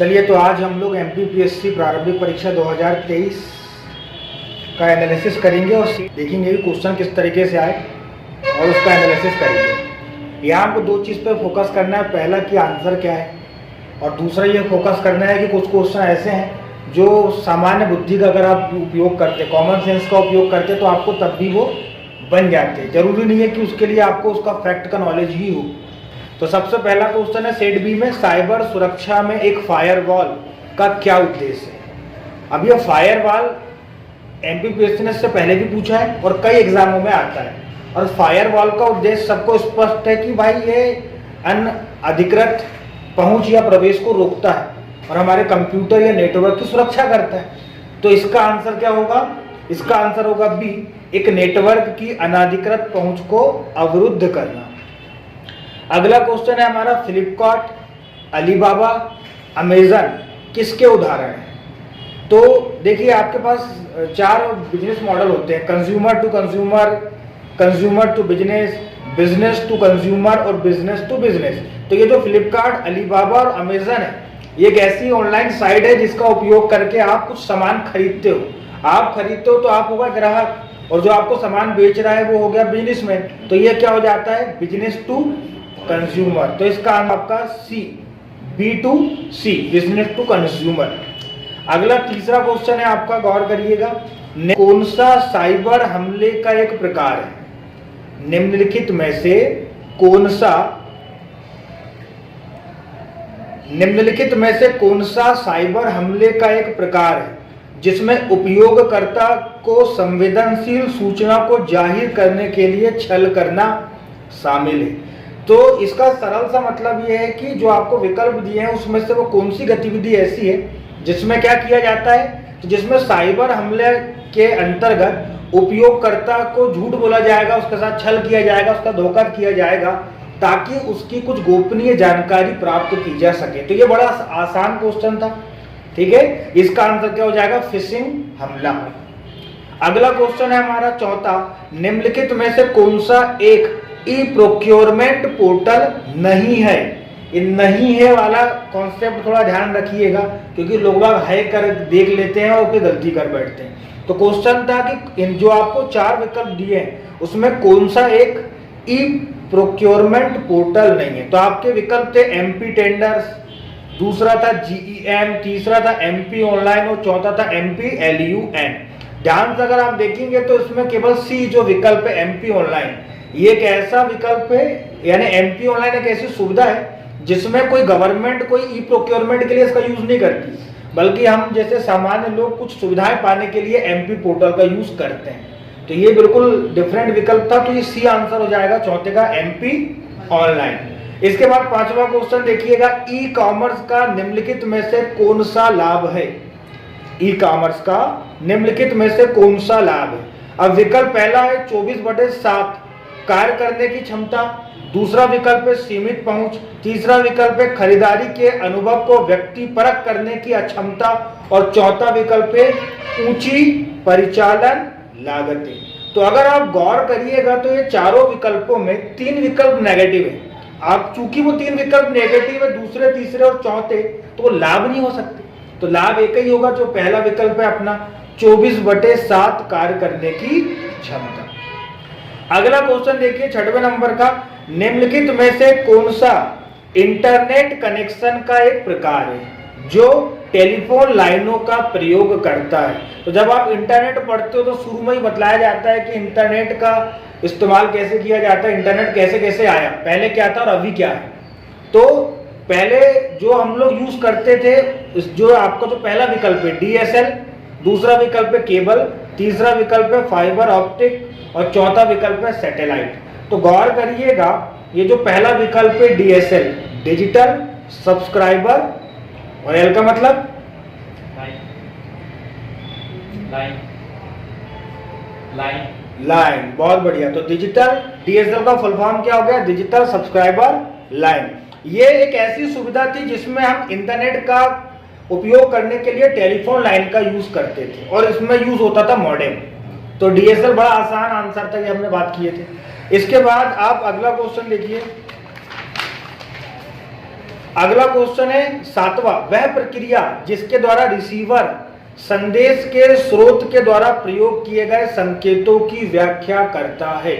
चलिए, तो आज हम लोग एमपीपीएससी प्रारंभिक परीक्षा 2023 का एनालिसिस करेंगे और देखेंगे कि क्वेश्चन किस तरीके से आए और उसका एनालिसिस करेंगे। यहाँ हमको दो चीज़ पे फोकस करना है, पहला कि आंसर क्या है और दूसरा ये फोकस करना है कि कुछ क्वेश्चन ऐसे हैं जो सामान्य बुद्धि का अगर आप उपयोग करते, कॉमन सेंस का उपयोग करते तो आपको तब भी वो बन जाते। जरूरी नहीं है कि उसके लिए आपको उसका फैक्ट का नॉलेज ही हो। तो सबसे पहला क्वेश्चन है सेट बी में, साइबर सुरक्षा में एक फायरवॉल का क्या उद्देश्य है। अब यह फायरवॉल एमपीपीएससी ने इससे पहले भी पूछा है और कई एग्जामों में आता है। और फायरवॉल का उद्देश्य सबको स्पष्ट है कि भाई ये अनधिकृत पहुंच या प्रवेश को रोकता है और हमारे कंप्यूटर या नेटवर्क की सुरक्षा करता है। तो इसका आंसर क्या होगा? इसका आंसर होगा बी, एक नेटवर्क की अनधिकृत पहुंच को अवरुद्ध करना। अगला क्वेश्चन है हमारा, फ्लिपकार्ट, अलीबाबा, अमेजन किसके उदाहरण हैं? तो देखिए, आपके पास चार बिजनेस मॉडल होते हैं, consumer to consumer, consumer to business, business to consumer और बिजनेस टू बिजनेस। तो ये जो फ्लिपकार्ट, अलीबाबा और अमेजन है, ये एक ऐसी ऑनलाइन साइट है जिसका उपयोग करके आप कुछ सामान खरीदते हो। आप खरीदते हो तो आप होगा ग्राहक, और जो आपको सामान बेच रहा है वो हो गया बिजनेसमैन। तो ये क्या हो जाता है? Business to consumer. तो इसका आंसर आपका C, B to C, business to consumer. अगला तीसरा क्वेश्चन है आपका, गौर करिएगा, कौन सा साइबर हमले का एक प्रकार है? निम्नलिखित में से कौन सा साइबर हमले का एक प्रकार है जिसमें उपयोगकर्ता को संवेदनशील सूचना को जाहिर करने के लिए छल करना शामिल है? तो इसका सरल सा मतलब यह है कि जो आपको विकल्प दिए हैं उसमें से वो कौन सी गतिविधि ऐसी है जिसमें क्या किया जाता है, तो जिसमें साइबर हमले के अंतर्गत उपयोगकर्ता को झूठ बोला जाएगा, उसके साथ छल किया जाएगा, उसका धोखा किया जाएगा ताकि उसकी कुछ गोपनीय जानकारी प्राप्त की जा सके। तो ये बड़ा आसान क्वेश्चन था, ठीक है। इसका आंसर क्या हो जाएगा? फिशिंग हमला। अगला क्वेश्चन है हमारा चौथा, निम्नलिखित में से कौन सा एक ई प्रोक्योरमेंट पोर्टल नहीं है? ये नहीं है वाला कॉन्सेप्ट थोड़ा ध्यान रखिएगा, क्योंकि लोग बाग हैक कर देख लेते हैं और फिर गलती कर बैठते हैं। तो क्वेश्चन था कि इन जो आपको चार विकल्प दिए हैं उसमें कौन सा एक ई प्रोक्योरमेंट पोर्टल नहीं है? तो आपके विकल्प थे एमपी टेंडर्स, दूसरा था जीईएम, तीसरा था एमपी ऑनलाइन और चौथा था एमपी एलयूएन। ध्यान से अगर आप देखेंगे तो इसमें केवल सी जो विकल्प है एमपी ऑनलाइन, ये एक ऐसा विकल्प है, यानी एमपी ऑनलाइन एक ऐसी सुविधा है जिसमें कोई गवर्नमेंट कोई ई प्रोक्योरमेंट के लिए इसका यूज नहीं करती, बल्कि हम जैसे सामान्य लोग कुछ सुविधाएं पाने के लिए एमपी पोर्टल का यूज करते हैं। तो ये बिल्कुल डिफरेंट विकल्प था, तो ये सी आंसर हो जाएगा चौथे का, एमपी ऑनलाइन। इसके बाद पांचवा क्वेश्चन देखिएगा, ई कॉमर्स का निम्नलिखित में से कौन सा लाभ है? ई कॉमर्स का निम्नलिखित में से कौन सा लाभ है? अब विकल्प पहला है 24/7 कार्य करने की क्षमता, दूसरा विकल्प है सीमित पहुंच, तीसरा विकल्प है खरीदारी के अनुभव को व्यक्तिपरक करने की अक्षमता और चौथा विकल्प है ऊंची परिचालन लागतें। तो अगर आप गौर करिएगा तो ये चारों विकल्पों में तीन विकल्प नेगेटिव है। आप चूंकि वो तीन विकल्प नेगेटिव है, दूसरे, तीसरे और चौथे, तो वो लाभ नहीं हो सकते। तो लाभ एक ही होगा, जो पहला विकल्प है अपना 24/7 कार्य करने की क्षमता। अगला क्वेश्चन देखिए 6वें नंबर का, निम्नलिखित में से कौन सा इंटरनेट कनेक्शन का एक प्रकार है जो टेलीफोन लाइनों का प्रयोग करता है? तो जब आप इंटरनेट पढ़ते हो तो शुरू में ही बतलाया जाता है कि इंटरनेट का इस्तेमाल कैसे किया जाता है, इंटरनेट कैसे कैसे आया, पहले क्या था और अभी क्या है। तो पहले जो हम लोग यूज करते थे, जो आपका जो पहला विकल्प है डीएसएल, दूसरा विकल्प है केबल, तीसरा विकल्प है फाइबर ऑप्टिक और चौथा विकल्प है सैटेलाइट। तो गौर करिएगा, ये जो पहला विकल्प है डीएसएल, डिजिटल सब्सक्राइबर, और एल का मतलब लाइन। बहुत बढ़िया। तो डिजिटल, डीएसएल का फुल फॉर्म क्या हो गया? Digital subscriber line. ये एक ऐसी सुविधा थी जिसमें हम इंटरनेट का उपयोग करने के लिए टेलीफोन लाइन का यूज करते थे और इसमें यूज होता था मॉडेम। तो डीएसएल बड़ा आसान आंसर था, ये हमने बात किए थे। इसके बाद आप अगला क्वेश्चन देखिए, अगला क्वेश्चन है सातवां, वह प्रक्रिया जिसके द्वारा रिसीवर संदेश के स्रोत के द्वारा प्रयोग किए गए संकेतों की व्याख्या करता है।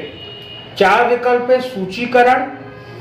चार विकल्प है, सूचीकरण,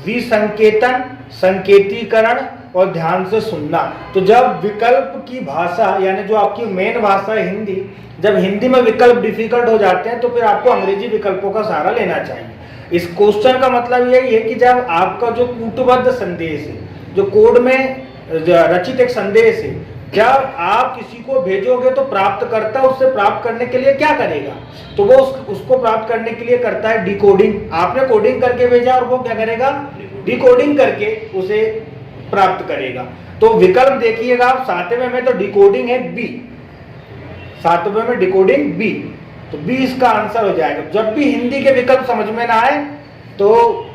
विसंकेतन, संकेतीकरण और ध्यान से सुनना। तो जब विकल्प की भाषा यानी जो आपकी मेन भाषा है हिंदी, जब हिंदी में विकल्प डिफिकल्ट हो जाते हैं तो फिर आपको अंग्रेजी विकल्पों का सहारा लेना चाहिए। इस क्वेश्चन का मतलब यही है कि जब आपका जो कूटबद्ध संदेश है, जो कोड में रचित एक संदेश है, जब आप किसी को भेजोगे तो प्राप्तकर्ता उससे प्राप्त करने के लिए क्या करेगा, तो वो उसको प्राप्त करने के लिए करता है डिकोडिंग। आपने कोडिंग करके भेजा और वो क्या करेगा, डिकोडिंग करके उसे प्राप्त करेगा। तो विकल्प देखिएगा आप, सातवें में तो डिकोडिंग है बी, सातवें में डिकोडिंग बी, तो बी इसका आंसर हो जाएगा। जब भी हिंदी के विकल्प समझ में ना आए तो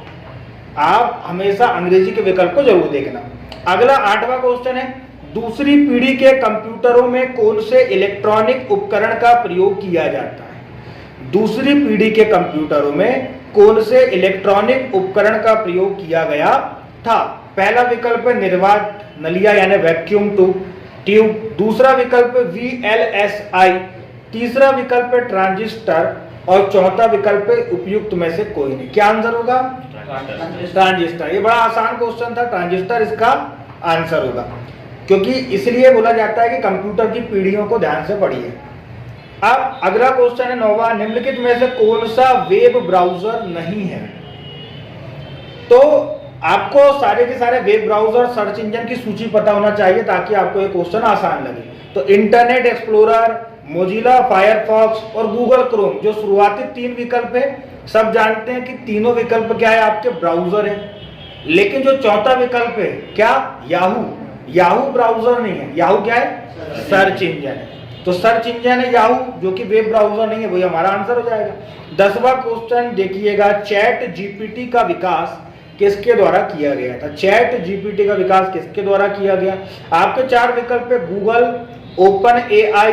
आप हमेशा अंग्रेजी के विकल्प को जरूर देखना। अगला आठवां क्वेश्चन है, दूसरी पीढ़ी के कंप्यूटरों में कौन से इलेक्ट्रॉनिक उपकरण का प्रयोग किया जाता है। दूसरी पीढ़ी के कंप्यूटरों में कौन से इलेक्ट्रॉनिक उपकरण का प्रयोग किया गया था। पहला विकल्प है निर्वात नलिया यानी वैक्यूम ट्यूब, दूसरा विकल्प VLSI, तीसरा विकल्प है ट्रांजिस्टर और चौथा विकल्प है उपयुक्त में से कोई नहीं। क्या आंसर होगा, ट्रांजिस्टर। ये बड़ा आसान क्वेश्चन था, ट्रांजिस्टर इसका आंसर होगा, क्योंकि इसलिए बोला जाता है कि कंप्यूटर की पीढ़ियों को ध्यान से पढ़िए। अब अगला क्वेश्चन है नौवां, निम्नलिखित में से कौन सा वेब ब्राउजर नहीं है। तो आपको सारे के सारे वेब ब्राउजर सर्च इंजन की सूची पता होना चाहिए ताकि आपको ये क्वेश्चन आसान लगे। तो इंटरनेट एक्सप्लोरर, मोजिला फायरफॉक्स और गूगल क्रोम, जो शुरुआती तीन विकल्प है, सब जानते हैं कि तीनों विकल्प क्या है, आपके ब्राउजर है। लेकिन जो चौथा विकल्प है क्या, याहू ब्राउजर नहीं है। याहू क्या है, सर्च इंजन है। तो सर्च इंजन है याहू, जो कि वेब ब्राउजर नहीं है, वही हमारा आंसर हो जाएगा। 10वां क्वेश्चन देखिएगा, चैट जीपीटी का विकास किसके द्वारा किया गया था। चैट जीपीटी का विकास किसके द्वारा किया गया। आपके चार विकल्प है, गूगल, ओपन AI,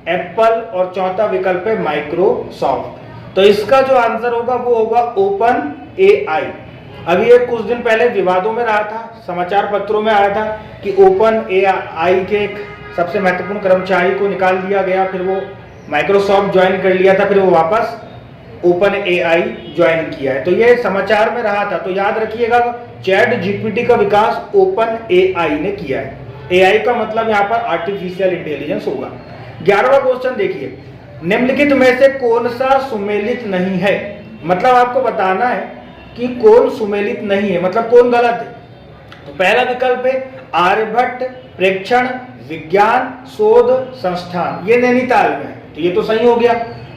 एप्पल और चौथा विकल्प है माइक्रोसॉफ्ट। तो इसका जो आंसर होगा वो होगा ओपन AI। अभी एक कुछ दिन पहले विवादों में रहा था, समाचार पत्रों में आया था कि ओपन AI के एक सबसे महत्वपूर्ण कर्मचारी को निकाल दिया गया, फिर वो माइक्रोसॉफ्ट ज्वाइन कर लिया था, फिर वो वापस ओपन AI ज्वाइन किया है। तो ये समाचार में रहा था। तो याद रखिएगा, चैट जीपीटी का विकास ओपन AI ने किया है। AI का मतलब यहाँ पर आर्टिफिशियल इंटेलिजेंस होगा। 11वां क्वेश्चन देखिए, निम्नलिखित में से कौन सा सुमेलित नहीं है। मतलब आपको बताना है कि कौन सुमेलित नहीं है, मतलब कौन गलत है। तो पहला विकल्प है आर्यभट्ट प्रेक्षण विज्ञान शोध संस्थान, ये नैनीताल में है, तो ये तो सही हो गया।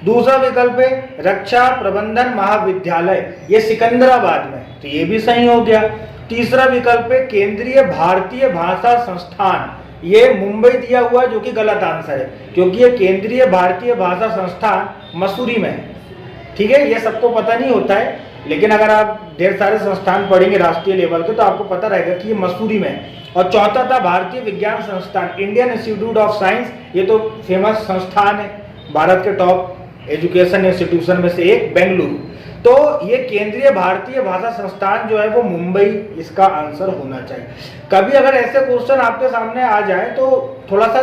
दूसरा विकल्प है रक्षा प्रबंधन महाविद्यालय, ये सिकंदराबाद में, तो ये भी सही हो गया। तीसरा विकल्प है केंद्रीय भारतीय भाषा संस्थान, ये मुंबई दिया हुआ है, जो कि गलत आंसर है, क्योंकि ये केंद्रीय भारतीय भाषा संस्थान मसूरी में है। ठीक है, ये सबको पता नहीं होता है, लेकिन अगर आप ढेर सारे संस्थान पढ़ेंगे राष्ट्रीय लेवल के तो आपको पता रहेगा कि ये मसूरी में है। और चौथा था भारतीय विज्ञान संस्थान, इंडियन इंस्टीट्यूट ऑफ साइंस, ये तो फेमस संस्थान है, भारत के टॉप एजुकेशन इंस्टीट्यूशन में से एक, बेंगलुरु। तो ये केंद्रीय भारतीय भाषा संस्थान जो है वो मुंबई इसका आंसर होना चाहिए। कभी अगर ऐसे क्वेश्चन आपके सामने आ जाए तो थोड़ा सा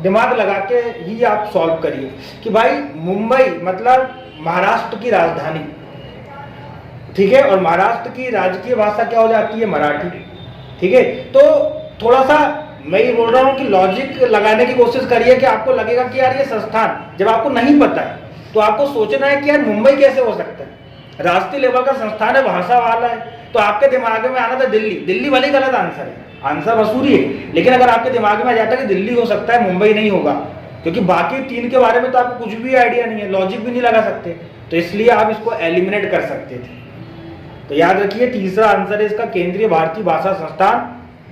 दिमाग लगा के ही आप सॉल्व करिए कि भाई मुंबई मतलब महाराष्ट्र की राजधानी, ठीक है, और महाराष्ट्र की राजकीय भाषा क्या हो जाती है, मराठी। ठीक है, तो थोड़ा सा मैं ये बोल रहा हूँ कि लॉजिक लगाने की कोशिश करिए कि आपको लगेगा कि यार ये संस्थान, जब आपको नहीं पता है तो आपको सोचना है कि यार मुंबई कैसे हो सकता है, राष्ट्रीय लेवल का संस्थान है, भाषा वाला है, तो आपके दिमाग में आना था दिल्ली। दिल्ली वाली गलत आंसर है, आंसर मसूरी है। लेकिन अगर आपके दिमाग में आ जाता है कि दिल्ली हो सकता है, मुंबई नहीं होगा, क्योंकि बाकी तीन के बारे में तो आपको कुछ भी आइडिया नहीं है, लॉजिक भी नहीं लगा सकते, तो इसलिए आप इसको एलिमिनेट कर सकते थे। तो याद रखिए तीसरा आंसर है इसका केंद्रीय भारतीय भाषा संस्थान,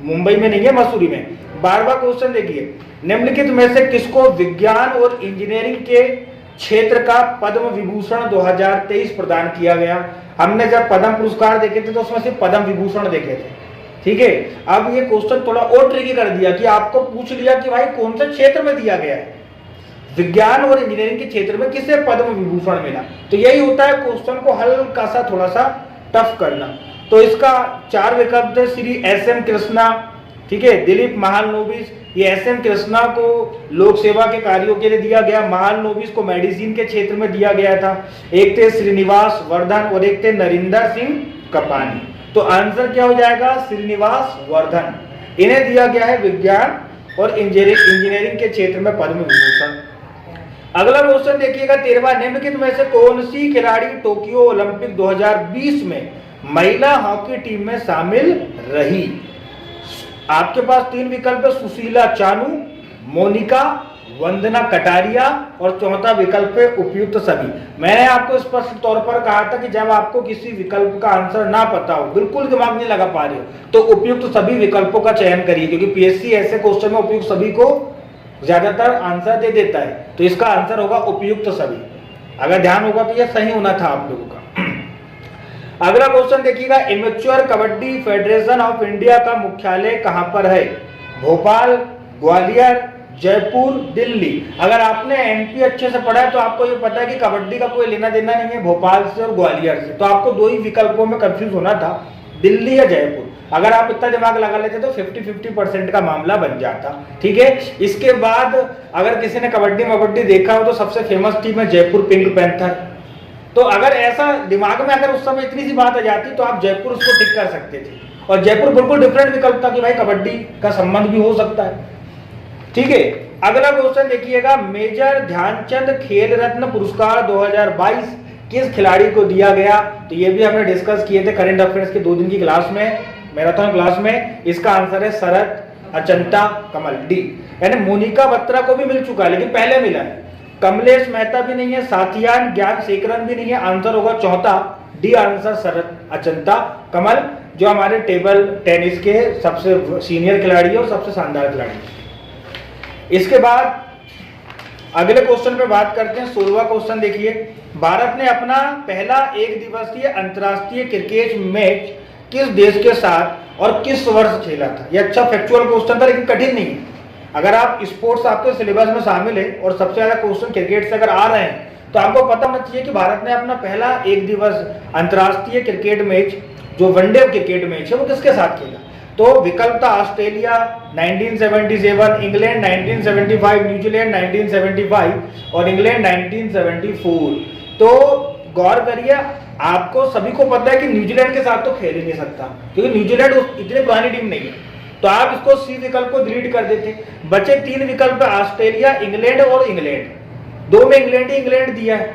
मुंबई में नहीं है, मसूरी में। 12वां क्वेश्चन देखिए, निम्नलिखित में से किसको विज्ञान और इंजीनियरिंग के क्षेत्र का पद्म विभूषण 2023 प्रदान किया गया। हमने जब पद्म पुरस्कार देखे थे तो उसमें से पद्म विभूषण देखे थे। ठीक है, अब ये क्वेश्चन थोड़ा और ट्रिकी कर दिया कि आपको पूछ लिया कि भाई कौन से क्षेत्र में दिया गया है, विज्ञान और इंजीनियरिंग के क्षेत्र में किसे पद्म विभूषण मिला। तो यही होता है क्वेश्चन को हल्का सा थोड़ा सा टफ करना। तो इसका चार विकल्प थे, श्री SM कृष्णा, ठीक है। दिलीप महालनोबिस, ये एस.एन. कृष्णा को लोक सेवा के कार्यों के लिए दिया गया, महालनोबिस को मेडिसिन के क्षेत्र में दिया गया था। एक थे श्रीनिवास वर्धन और एक थे नरिंदर सिंह कपानी। तो आंसर क्या हो जाएगा? श्रीनिवास वर्धन। इन्हें दिया गया है विज्ञान और इंजीनियरिंग के क्षेत्र में पद्म विभूषण। अगला क्वेश्चन देखिएगा 13वां, निम्नलिखित में से कौन सी खिलाड़ी टोक्यो ओलंपिक 2020 में महिला हॉकी टीम में शामिल रही? आपके पास तीन विकल्प है, सुशीला चानू, मोनिका, वंदना कटारिया और चौथा विकल्प है उपयुक्त सभी। मैंने आपको स्पष्ट तौर पर कहा था कि जब आपको किसी विकल्प का आंसर ना पता हो, बिल्कुल दिमाग नहीं लगा पा रहे हो, तो उपयुक्त सभी विकल्पों का चयन करिए, क्योंकि पीएससी ऐसे क्वेश्चन में उपयुक्त सभी को ज्यादातर आंसर दे देता है। तो इसका आंसर होगा उपयुक्त सभी। अगर ध्यान होगा तो यह सही होना था आप लोगों का। अगला क्वेश्चन देखिएगा, amateur kabaddi federation of India का मुख्यालय कहां पर है? भोपाल, ग्वालियर, जयपुर, दिल्ली। अगर आपने एमपी अच्छे से पढ़ा है तो आपको ये पता है कि कबड्डी का कोई लेना देना नहीं है भोपाल से और ग्वालियर से, तो आपको दो ही विकल्पों में कंफ्यूज होना था, दिल्ली या जयपुर। अगर आप इतना दिमाग लगा लेते तो 50-50% का मामला बन जाता। ठीक है। इसके बाद अगर किसी ने कबड्डी मबड्डी देखा हो तो सबसे फेमस टीम है जयपुर पिंक पैंथर। तो अगर ऐसा दिमाग में अगर उस समय इतनी सी बात आ जाती तो आप जयपुर उसको टिक कर सकते थे, और जयपुर बिल्कुल डिफरेंट विकल्प था कि भाई कबड्डी का संबंध भी हो सकता है। ठीक है। अगला क्वेश्चन देखिएगा, मेजर ध्यानचंद खेल रत्न पुरस्कार 2022 किस खिलाड़ी को दिया गया? तो ये भी हमने डिस्कस किए थे करंट अफेयर्स के 2 दिन की क्लास में, मैराथन क्लास में। इसका आंसर है शरद अचंता कमल, डी। यानी मोनिका बत्रा को भी मिल चुका है लेकिन पहले मिला है। कमलेश मेहता भी नहीं है, साथियान ज्ञानशेखरन भी नहीं है, आंसर होगा चौथा, डी आंसर शरद अचंता कमल, जो हमारे टेबल टेनिस के सबसे सीनियर खिलाड़ी और सबसे शानदार खिलाड़ी। इसके बाद अगले क्वेश्चन पे बात करते हैं। 16वां क्वेश्चन देखिए, भारत ने अपना पहला एक दिवसीय अंतर्राष्ट्रीय क्रिकेट मैच किस देश के साथ और किस वर्ष खेला था? ये अच्छा फैक्चुअल क्वेश्चन था लेकिन कठिन नहीं है। अगर आप स्पोर्ट्स आपके सिलेबस में शामिल है और सबसे ज्यादा क्वेश्चन क्रिकेट से अगर आ रहे हैं तो आपको पता होना चाहिए कि भारत ने अपना पहला एक दिवस अंतर्राष्ट्रीय क्रिकेट मैच जो वनडे क्रिकेट मैच है वो किसके साथ खेला? तो विकल्प था ऑस्ट्रेलिया 1977, इंग्लैंड 1975, न्यूजीलैंड 1975 और इंग्लैंड 1974। तो गौर करिए, आपको सभी को पता है कि न्यूजीलैंड के साथ तो खेल ही नहीं सकता क्योंकि न्यूजीलैंड इतनी पुरानी टीम नहीं है, तो आप इसको सी विकल्प को डिलीट कर देते। बचे तीन विकल्प, ऑस्ट्रेलिया, इंग्लैंड और इंग्लैंड। दो में इंग्लैंड ही इंग्लैंड दिया है।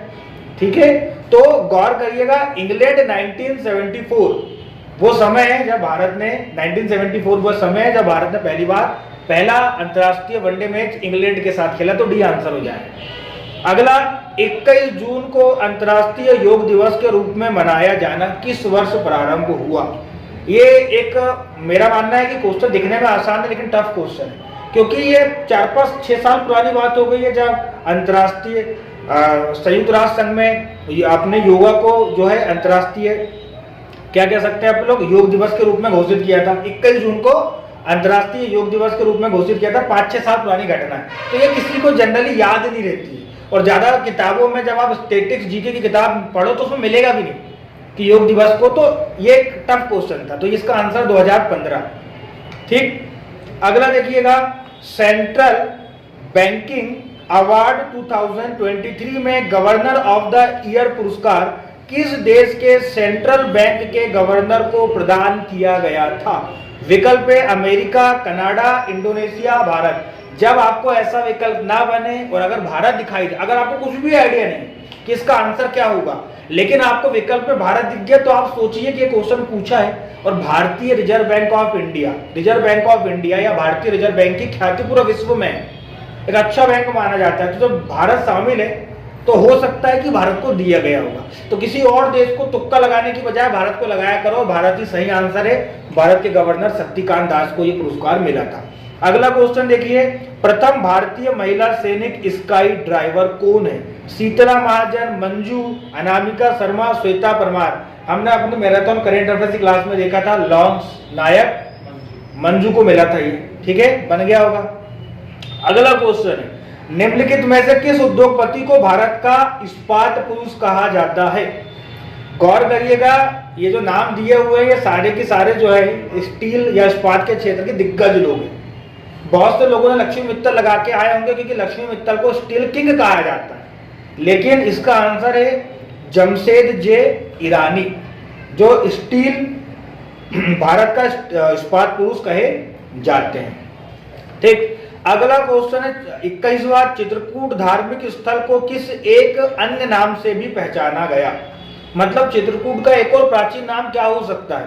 ठीक है। तो गौर करिएगा, इंग्लैंड 1974 वो समय है जब भारत ने 1974 वो समय है जब भारत ने पहली बार पहला अंतर्राष्ट्रीय वनडे मैच इंग्लैंड के साथ खेला, तो डी आंसर हो जाएगा। अगला, 21 जून को अंतर्राष्ट्रीय योग दिवस के रूप में मनाया जाना किस वर्ष प्रारंभ हुआ? ये एक मेरा मानना है कि क्वेश्चन दिखने में आसान है लेकिन टफ क्वेश्चन है, क्योंकि ये 4-5-6 साल पुरानी बात हो गई है जब अंतर्राष्ट्रीय संयुक्त राष्ट्र संघ में अपने योगा को जो है अंतर्राष्ट्रीय क्या कह सकते हैं आप लोग योग दिवस के रूप में घोषित किया था। 21 जून को अंतर्राष्ट्रीय योग दिवस के रूप में घोषित किया था। 5-6 साल पुरानी घटना है, तो ये किसी को जनरली याद नहीं रहती है, और ज्यादा किताबों में जब आप स्टैटिस्टिक्स जीके की किताब पढ़ो तो उसमें मिलेगा भी नहीं कि योग दिवस को, तो ये एक टफ क्वेश्चन था। तो इसका आंसर 2015। ठीक। अगला देखिएगा, सेंट्रल बैंकिंग अवार्ड 2023 में गवर्नर ऑफ द ईयर पुरस्कार किस देश के सेंट्रल बैंक के गवर्नर को प्रदान किया गया था? विकल्प है अमेरिका, कनाडा, इंडोनेशिया, भारत। जब आपको ऐसा विकल्प ना बने और अगर भारत दिखाई दे, अगर आपको कुछ भी आइडिया नहीं कि इसका आंसर क्या होगा, लेकिन आपको विकल्प में भारत दिख गया, तो आप सोचिए कि ये क्वेश्चन पूछा है और भारतीय reserve bank of India, reserve bank of India या भारतीय रिजर्व बैंक की ख्याति पूरा विश्व में एक अच्छा बैंक माना जाता है। तो जब भारत शामिल है तो हो सकता है कि भारत को दिया गया होगा, तो किसी और देश को तुक्का लगाने की बजाय भारत को लगाया करो। भारत ही सही आंसर है। भारत के गवर्नर शक्तिकांत दास को यह पुरस्कार मिला था। अगला क्वेश्चन देखिए, प्रथम भारतीय महिला सैनिक स्काई ड्राइवर कौन है? शीतला महाजन, मंजू, अनामिका शर्मा, श्वेता परमार। हमने अपने मैराथन करंट अफेयर्स की क्लास में देखा था, लॉन्स नायक मंजू को मिला था ये। ठीक है, बन गया होगा। अगला क्वेश्चन है, निम्नलिखित में से किस उद्योगपति को भारत का इस्पात पुरुष कहा जाता है? गौर करिएगा, ये जो नाम दिए हुए हैं ये सारे के सारे जो है स्टील या इस्पात के क्षेत्र के दिग्गज लोग हैं। बहुत से लोगों ने लक्ष्मी मित्तल लगा के आए होंगे क्योंकि लक्ष्मी मित्तल को स्टील किंग कहा जाता है, लेकिन इसका आंसर है जमशेद जे ईरानी, जो स्टील भारत का इस्पात पुरुष कहे जाते हैं। ठीक, अगला क्वेश्चन है 21वां, चित्रकूट धार्मिक स्थल को किस एक अन्य नाम से भी पहचाना गया? मतलब चित्रकूट का एक और प्राचीन नाम क्या हो सकता है?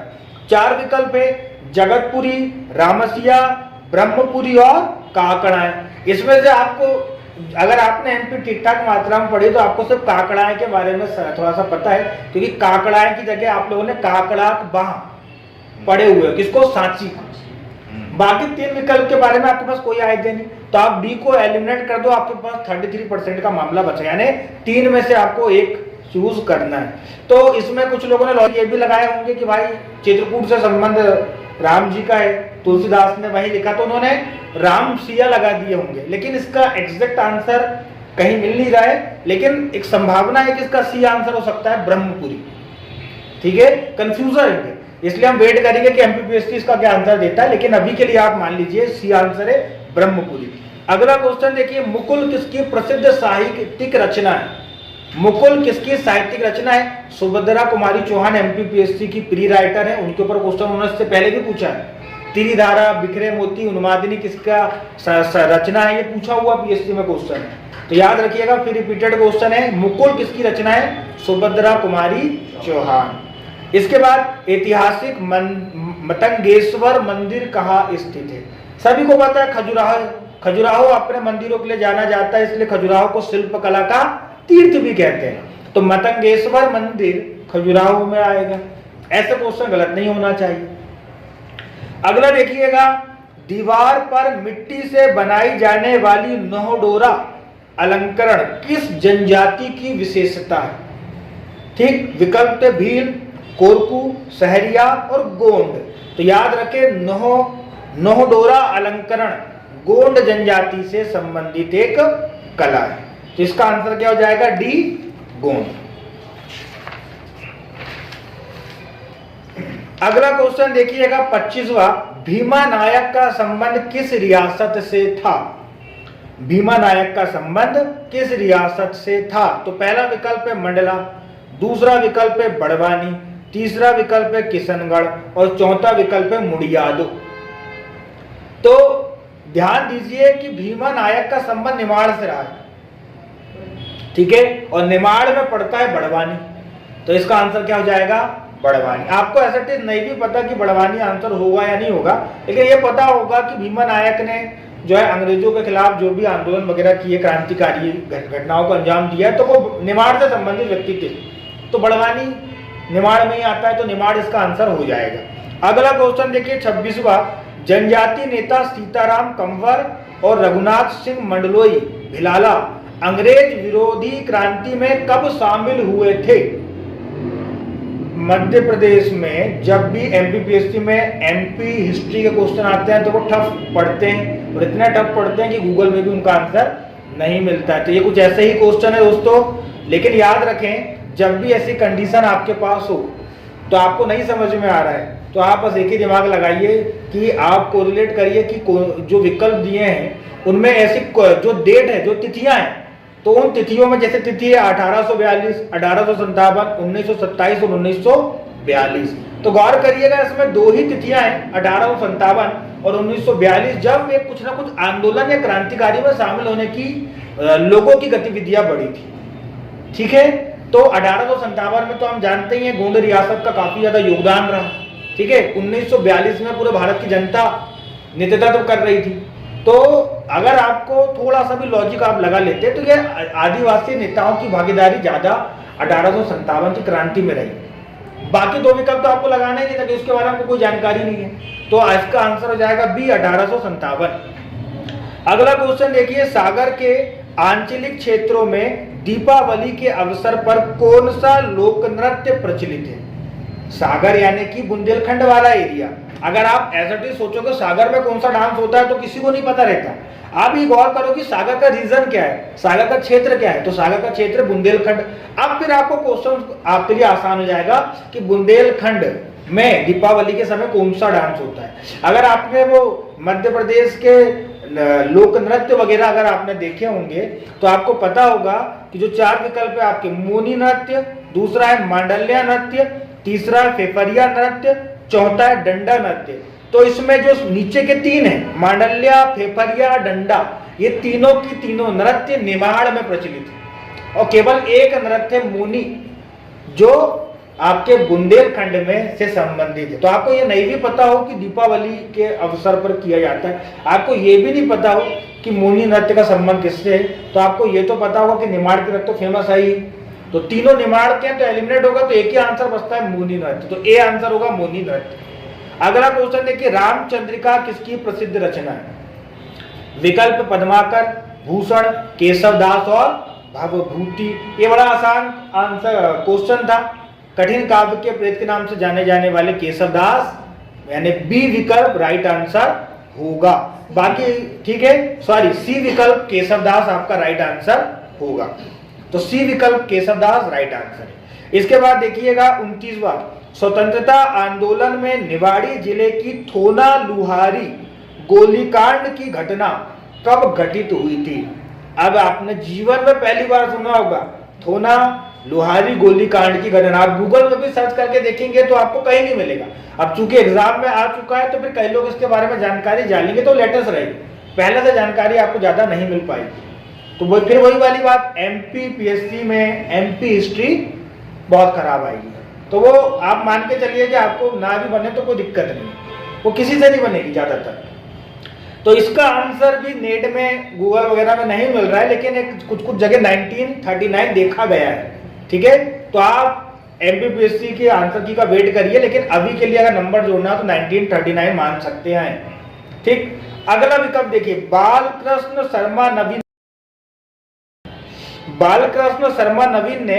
4 विकल्प है, जगतपुरी, रामसिया, ब्रह्मपुरी और काकड़ाएं। इसमें से आपको, अगर आपने एमपी ठीक ठाक मात्रा में पढ़ी तो आपको सिर्फ काकड़ाएं के बारे में थोड़ा सा पता है, क्योंकि काकड़ाएं की जगह आप लोगों ने काकड़ाक बाह पढ़े हुए, किसको? सांची को। बाकी 3 विकल्प के बारे में आपके पास कोई आइडिया नहीं, तो आप डी को एलिमिनेट कर दो, आपके पास 33% का मामला बचा, यानी 3 में से आपको एक चूज करना है। तो इसमें कुछ लोगों ने लॉजिक ये भी लगाए होंगे कि भाई चित्रकूट से संबंध राम जी का है, तुलसीदास ने वही लिखा, तो उन्होंने राम सिया लगा दिए होंगे, लेकिन इसका एग्जैक्ट आंसर कहीं मिल नहीं रहा है, लेकिन एक संभावना है कि इसका सी आंसर हो सकता है ब्रह्मपुरी। ठीक है, कंफ्यूजन है, इसलिए हम वेट करेंगे कि एमपीपीएससी इसका क्या आंसर देता है, लेकिन अभी के लिए आप मान लीजिए सी आंसर है ब्रह्मपुरी। अगला क्वेश्चन देखिए, मुकुल किसकी प्रसिद्ध साहित्यिक रचना है? मुकुल किसकी साहित्यिक रचना है? सुभद्रा कुमारी चौहान एमपीपीएससी की प्री राइटर है, उनके ऊपर क्वेश्चन उन्होंने इससे पहले भी पूछा है। तिरिधारा, बिखरे मोती, उन्मादिनी किसका रचना है? ये पूछा हुआ पीएससी में क्वेश्चन है, तो याद रखिएगा, फिर रिपीटेड क्वेश्चन है, मुकुल किसकी रचना है? सुभद्रा कुमारी चौहान। इसके बाद ऐतिहासिक मतंगेश्वर मंदिर कहाँ स्थित है? सभी को पता है खजुराहो, खजुराहो अपने मंदिरों के लिए जाना जाता है, इसलिए खजुराहो को शिल्पकला का तीर्थ भी कहते हैं, तो मतंगेश्वर मंदिर खजुराहो में आएगा। ऐसा क्वेश्चन गलत नहीं होना चाहिए। अगला देखिएगा, दीवार पर मिट्टी से बनाई जाने वाली नौडोरा अलंकरण किस जनजाति की विशेषता है? ठीक, विकल्प थे भील, कोरकू, सहरिया और गोंड। तो याद रखें, नौडोरा अलंकरण गोंड जनजाति से संबंधित एक कला है, तो इसका आंसर क्या हो जाएगा? डी, गोंड। अगला क्वेश्चन देखिएगा 25वां, भीमा नायक का संबंध किस रियासत से था? भीमा नायक का संबंध किस रियासत से था? तो पहला विकल्प है मंडला, दूसरा विकल्प है बड़वानी, तीसरा विकल्प है किशनगढ़ और चौथा विकल्प है मुड़ियादो। तो ध्यान दीजिए कि भीमा नायक का संबंध निमाड़ से रहा है, ठीक है, और निमाड़ में पड़ता है बड़वानी, तो इसका आंसर क्या हो जाएगा? बड़वानी। आपको ऐसा टेस्ट नहीं भी पता कि बड़वानी आंसर होगा या नहीं होगा, लेकिन ये पता होगा कि भीमा नायक ने जो है अंग्रेजों के खिलाफ जो भी आंदोलन वगैरह किए, क्रांतिकारी घटनाओं को अंजाम दिया, तो वो निमाड़ से संबंधित व्यक्ति थे, तो बड़वानी निमाड़ में ही आता है, तो निमाड़ इसका आंसर हो जाएगा। अगला क्वेश्चन देखिए 26वां, जनजाति नेता सीताराम कंवर और रघुनाथ सिंह मंडलोई भिलाला अंग्रेज विरोधी क्रांति में कब शामिल हुए थे? मध्य प्रदेश में जब भी एमपीपीएससी में एमपी हिस्ट्री के क्वेश्चन आते हैं तो वो टफ पढ़ते हैं, और इतना टफ पढ़ते हैं कि गूगल में भी उनका आंसर नहीं मिलता है। तो ये कुछ ऐसे ही क्वेश्चन है दोस्तों, लेकिन याद रखें, जब भी ऐसी कंडीशन आपके पास हो तो आपको नहीं समझ में आ रहा है, तो आप बस एक ही दिमाग लगाइए कि आप कोरिलेट करिए कि जो विकल्प दिए हैं उनमें ऐसी जो डेट है, जो तिथियां हैं, तो उन तिथियों में जैसे तिथि है 1842, 1857, 1927 और 1942। तो गौर करिएगा, इसमें 2 ही तिथियां हैं, 1857 और 1942, जब वे कुछ ना कुछ आंदोलन या क्रांतिकारी में शामिल होने की लोगों की गतिविधियां बढ़ी थी। ठीक है, तो 1857 में तो हम जानते ही हैं गोंड रियासत का काफी ज्यादा योगदान रहा। ठीक है, 1942 में पूरे भारत की जनता नेतृत्व कर रही थी। तो अगर आपको थोड़ा सा भी लॉजिक आप लगा लेते तो ये आदिवासी नेताओं की भागीदारी ज्यादा 1857 की क्रांति में रही। बाकी 2 विकल्प तो आपको लगाना ही नहीं था कि उसके बारे में आपको कोई जानकारी नहीं है, तो इसका आंसर हो जाएगा बी, 1857। अगला क्वेश्चन देखिए, सागर के आंचलिक क्षेत्रों में दीपावली के अवसर पर कौन सा लोक नृत्य प्रचलित है? सागर यानी कि बुंदेलखंड वाला एरिया। अगर आप ऐसा सोचोगे सागर में कौन सा डांस होता है तो किसी को नहीं पता रहता। आप ये गौर करो कि सागर का रीजन क्या है, सागर का क्षेत्र क्या है, तो सागर का क्षेत्र बुंदेलखंड। अब फिर आपको क्वेश्चन आपके लिए आसान हो जाएगा कि बुंदेलखंड में दीपावली के समय कौन सा डांस होता है। अगर आपने वो मध्य प्रदेश के लोक नृत्य वगैरह अगर आपने देखे होंगे तो आपको पता होगा कि जो 4 विकल्प है आपके, मोनी नृत्य, दूसरा है मांडल्या नृत्य, तीसरा है फेफरिया नृत्य, चौथा है डंडा नृत्य। तो इसमें जो नीचे के 3 है, मांडल्या, फेफरिया, डंडा, ये तीनों की तीनों नृत्य निमाड़ में प्रचलित है, और केवल एक नृत्य मोनी जो आपके बुंदेलखंड में से संबंधित है। तो आपको ये नहीं भी पता हो कि दीपावली के अवसर पर किया जाता है, आपको ये भी नहीं पता हो कि मोनी नृत्य का संबंध किससे है, तो आपको ये तो पता होगा कि निमाड़ के नृत्य तो फेमस है ही। तो तीनों निमाड़ के तो एलिमिनेट होगा, तो एक ही आंसर बचता है मोनी नृत्य, तो ए आंसर होगा मोनी नृत्य। अगला क्वेश्चन देखिए, रामचंद्रिका किसकी प्रसिद्ध रचना है? विकल्प पद्माकर, भूषण, केशवदास और भवभूति। ये बड़ा आसान आंसर क्वेश्चन था। कठिन काव्य के प्रेत के नाम से जाने जाने वाले केशवदास, यानी बी विकल्प राइट आंसर होगा। बाकी ठीक है, सॉरी सी विकल्प केशवदास आपका राइट आंसर होगा। तो सी विकल्प केशवदास राइट आंसर है। इसके बाद देखिएगा 29वां, स्वतंत्रता आंदोलन में निवाड़ी जिले की थोना लुहारी गोलीकांड की घटना कब घटित हुई थी? अब आपने जीवन में पहली बार सुना होगा थोना लुहारी गोलीकांड की घटना। आप गूगल में भी सर्च करके देखेंगे तो आपको कहीं नहीं मिलेगा। अब चूंकि एग्जाम में आ चुका है तो फिर कई लोग इसके बारे में जानकारी जानेंगे तो लेटेस्ट रहेगी, पहले से जानकारी आपको ज्यादा नहीं मिल पाएगी। तो वो फिर वही वाली बात, एमपी पीएससी में एमपी हिस्ट्री बहुत खराब आएगी। तो वो आप मान के चलिए कि आपको ना भी बने तो कोई दिक्कत नहीं, वो किसी से नहीं बनेगी ज्यादातर। तो इसका आंसर भी नेट में गूगल वगैरह में नहीं मिल रहा है, लेकिन एक कुछ जगह 1939 देखा गया है। ठीक है, तो आप एमपीपीएससी के आंसर की का वेट करिए, लेकिन अभी के लिए अगर नंबर जोड़ना तो 1939 मान सकते हैं। ठीक, अगला विकल्प देखिए, बालकृष्ण शर्मा नवीन ने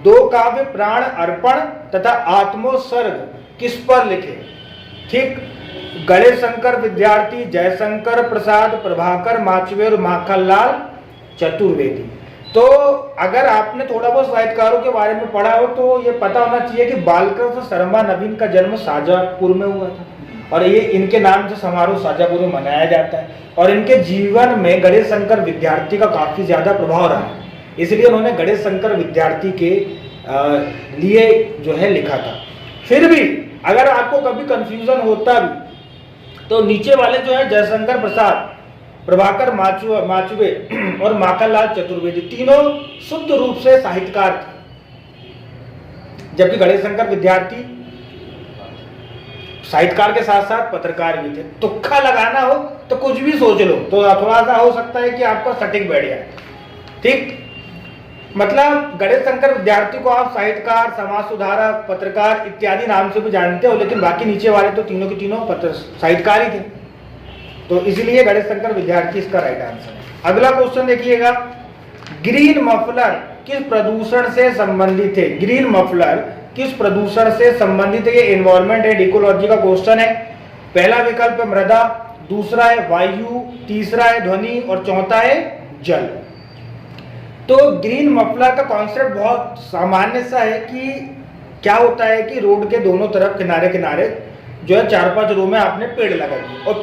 2 काव्य प्राण अर्पण तथा आत्मोत्सर्ग किस पर लिखे? ठीक, गणेश शंकर विद्यार्थी, जयशंकर प्रसाद, प्रभाकर माचवे और माखनलाल चतुर्वेदी। तो अगर आपने थोड़ा बहुत साहित्यकारों के बारे में पढ़ा हो तो ये पता होना चाहिए कि बालकृष्ण शर्मा नवीन का जन्म शाजापुर में हुआ था, और ये इनके नाम से समारोह शाजापुर में मनाया जाता है। और इनके जीवन में गणेश शंकर विद्यार्थी का काफी ज्यादा प्रभाव रहा है, इसलिए उन्होंने गणेश शंकर विद्यार्थी के लिए जो है लिखा था। फिर भी अगर आपको कभी कंफ्यूजन होता भी तो नीचे वाले जो है जयशंकर प्रसाद, प्रभाकर माचवे और माखनलाल चतुर्वेदी तीनों शुद्ध रूप से साहित्यकार थे, जबकि गणेश शंकर विद्यार्थी साहित्यकार के साथ साथ पत्रकार भी थे। तुक्का लगाना हो तो कुछ भी सोच लो, तो थोड़ा सा हो सकता है कि आपका सटीक बैठ जाए। ठीक, मतलब गणेश शंकर विद्यार्थी को आप साहित्यकार, समाज सुधारक, पत्रकार इत्यादि नाम से भी जानते हो, लेकिन बाकी नीचे वाले तो तीनों के तीनों साहित्यकार ही थे, तो इसलिए गणेश शंकर विद्यार्थी इसका राइट आंसर है। अगला क्वेश्चन देखिएगा, ग्रीन मफलर किस प्रदूषण से संबंधित है? ग्रीन मफलर किस प्रदूषण से संबंधित है? ये एनवायरमेंट एंड इकोलॉजी का क्वेश्चन है। पहला विकल्प है मृदा, दूसरा है वायु, तीसरा है ध्वनि और चौथा है जल। तो ग्रीन मफलर का कॉन्सेप्ट बहुत सामान्य सा है कि क्या होता है कि रोड के दोनों तरफ किनारे किनारे जो है 4-5 रो में आपने पेड़ लगा दिए, और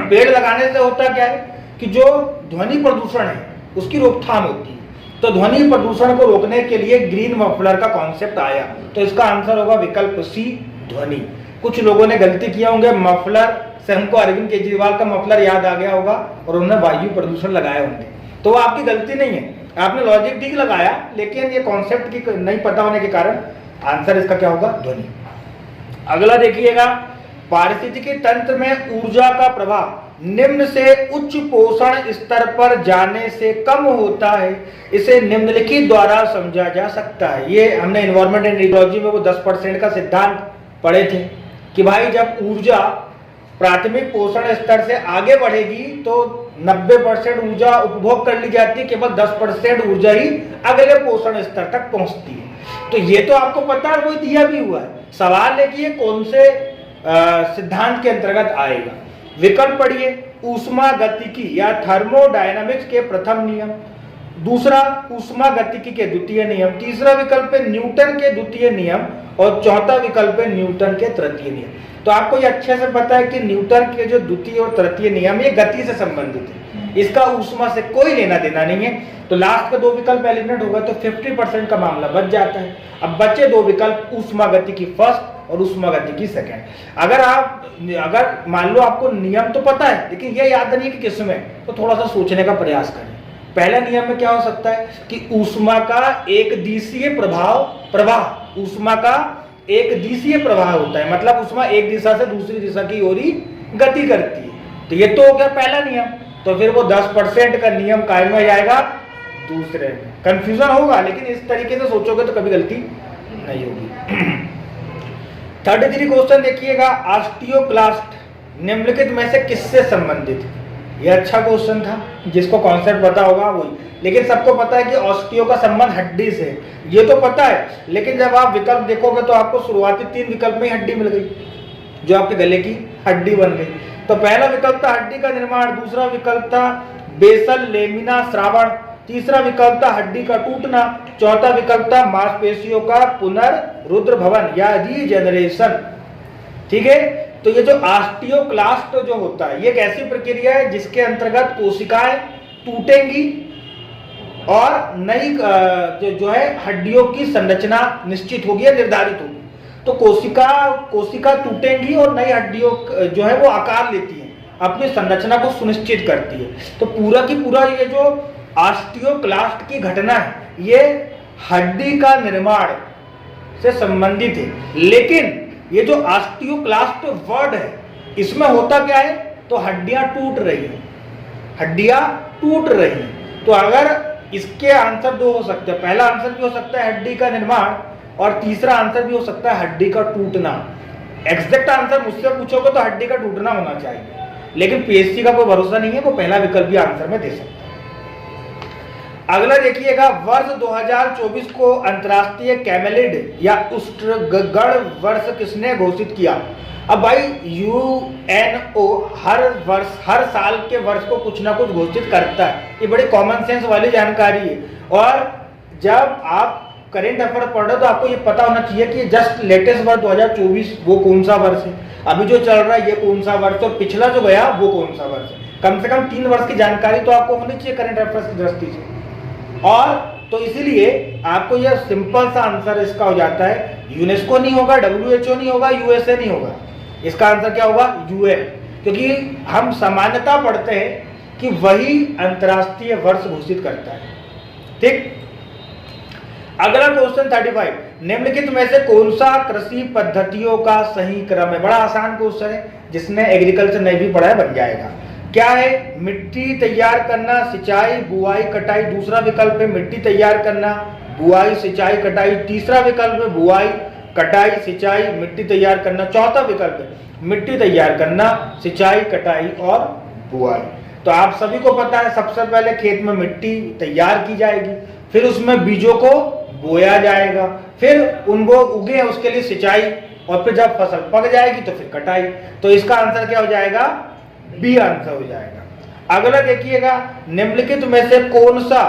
पेड़ लगाने से होता क्या है कि जो ध्वनि प्रदूषण है उसकी रोकथाम होती है। तो ध्वनि प्रदूषण को रोकने के लिए ग्रीन मफलर का कॉन्सेप्ट आया, तो इसका आंसर होगा विकल्प सी ध्वनि। कुछ लोगों ने गलती किया होंगे, मफलर से हमको अरविंद केजरीवाल का मफलर याद आ गया होगा और उन्होंने वायु प्रदूषण लगाए होंगे, तो वो आपकी गलती नहीं है, आपने लॉजिक ठीक लगाया, लेकिन ये कॉन्सेप्ट की नहीं पता होने के कारण आंसर इसका क्या होगा? ध्वनि। अगला देखिएगा, पारिस्थितिकी तंत्र में ऊर्जा का प्रभाव निम्न से उच्च पोषण स्तर पर जाने से कम होता है, इसे निम्नलिखित द्वारा समझा जा सकता है। ये हमने एनवायरमेंट एंड इकोलॉजी में वो 10% का सिद्धांत पढ़े थे कि भाई जब ऊर्जा प्राथमिक पोषण स्तर से आगे बढ़ेगी तो 90% ऊर्जा उपभोग कर ली जाती है, केवल 10% ऊर्जा ही अगले पोषण स्तर तक पहुंचती है। तो ये तो आपको पता है, वो दिया भी हुआ है। सवाल है कि ये कौन से सिद्धांत के अंतर्गत आएगा। विकल्प पढ़िए, ऊष्मागतिकी या थर्मोडायनामिक्स के प्रथम नियम, दूसरा ऊष्मागतिकी के द्वितीय नियम, तीसरा विकल्प है न्यूटन के द्वितीय नियम और चौथा विकल्प है न्यूटन के तृतीय नियम। तो आपको ये अच्छे से पता है कि न्यूटन के जो द्वितीय और तृतीय नियम ये गति से संबंधित है, इसका ऊष्मा से कोई लेना देना नहीं है। तो लास्ट का दो विकल्प एलिमिनेट होगा तो 50% का मामला बच जाता है। अब बचे दो विकल्प ऊष्मागतिकी फर्स्ट और ऊष्मागतिकी सेकंड। अगर मान लो आपको नियम तो पता है लेकिन ये याद नहीं है कि किसमें, तो थोड़ा सा सोचने का प्रयास करें। पहला नियम में क्या हो सकता है कि ऊष्मा का एक दिशीय प्रवाह, ऊष्मा का एक दिशीय प्रवाह होता है, मतलब ऊष्मा एक दिशा से दूसरी दिशा की ओर ही गति करती है। तो ये तो हो गया पहला नियम। तो फिर वो 10% का नियम कायम हो जाएगा दूसरे में। कंफ्यूजन होगा लेकिन इस तरीके से सोचोगे तो कभी गलती नहीं होगी। 33 क्वेश्चन देखिएगा, ऑस्टियोक्लास्ट निम्नलिखित में से किससे संबंधित है? ये अच्छा क्वेश्चन था, जिसको कॉन्सेप्ट पता होगा वही। लेकिन सबको पता है कि ऑस्टियो का संबंध हड्डी से, ये तो पता है। लेकिन जब आप विकल्प देखोगे तो आपको शुरुआती 3 विकल्प में हड्डी मिल गई, जो आपके गले की हड्डी बन गई। तो पहला विकल्प था हड्डी का निर्माण, दूसरा विकल्प था बेसल लेमिना श्रावण, तीसरा विकल्प था हड्डी का टूटना, चौथा विकल्प था मांसपेशियों का पुनर्रुद्र भवन या रीजनरेशन। ठीक है, तो ये जो ऑस्टियोक्लास्ट जो होता है ये एक ऐसी प्रक्रिया है जिसके अंतर्गत कोशिकाएं टूटेंगी और नई जो है हड्डियों की संरचना निश्चित होगी या निर्धारित होगी। तो कोशिका टूटेंगी और नई हड्डियों जो है वो आकार लेती है, अपनी संरचना को सुनिश्चित करती है। तो पूरा की पूरा ये जो ऑस्टियोक्लास्ट की घटना है ये हड्डी का निर्माण से संबंधित है। लेकिन ये जो ऑस्टियोक्लास्ट वर्ड है इसमें होता क्या है, तो हड्डियां टूट रही हैं, हड्डियां टूट रही हैं। तो अगर इसके आंसर दो हो सकते हैं, पहला आंसर भी हो सकता है हड्डी का निर्माण और तीसरा आंसर भी हो सकता है हड्डी का टूटना। एग्जैक्ट आंसर मुझसे पूछोगे तो हड्डी का टूटना होना चाहिए, लेकिन पीएससी का कोई भरोसा नहीं है, वो पहला विकल्प भी आंसर में दे सकता है। अगला देखिएगा, वर्ष 2024 को अंतर्राष्ट्रीय कैमेलिड या उष्ट्रगण वर्ष किसने घोषित किया? अब भाई यूएनओ हर साल के वर्ष को कुछ ना कुछ घोषित करता है, ये बड़ी कॉमन सेंस वाली जानकारी है। और जब आप करेंट अफेयर पढ़ रहे हो तो आपको ये पता होना चाहिए कि जस्ट लेटेस्ट वर्ष 2024 वो कौन सा वर्ष है, अभी जो चल रहा है ये कौन सा वर्ष और पिछला जो गया वो कौन सा वर्ष है। कम से कम 3 वर्ष की जानकारी तो आपको होनी चाहिए करेंट अफेयर्स की दृष्टि से। और तो इसीलिए आपको यह सिंपल सा आंसर इसका हो जाता है, यूनेस्को नहीं होगा, WHO नहीं होगा, यूएसए नहीं होगा, इसका आंसर क्या होगा? यूएन। क्योंकि हम सामान्यता पढ़ते हैं कि वही अंतर्राष्ट्रीय वर्ष घोषित करता है। ठीक, अगला क्वेश्चन 35, निम्नलिखित में से कौन सा कृषि पद्धतियों का सही क्रम है? बड़ा आसान क्वेश्चन है, जिसने एग्रीकल्चर नहीं भी पढ़ा है बन जाएगा। क्या है? मिट्टी तैयार करना, सिंचाई, बुआई, कटाई। दूसरा विकल्प है मिट्टी तैयार करना, बुआई, सिंचाई, कटाई। तीसरा विकल्प है बुआई, कटाई, सिंचाई, मिट्टी तैयार करना। चौथा विकल्प है मिट्टी तैयार करना, सिंचाई, कटाई और बुआई। तो आप सभी को पता है सबसे पहले खेत में मिट्टी तैयार की जाएगी, फिर उसमें बीजों को बोया जाएगा, फिर उनको उगे उसके लिए सिंचाई, और फिर जब फसल पक जाएगी तो फिर कटाई। तो इसका आंसर क्या हो जाएगा? बी आंसर हो जाएगा। अगला देखिएगा, निम्नलिखित में से कौन सा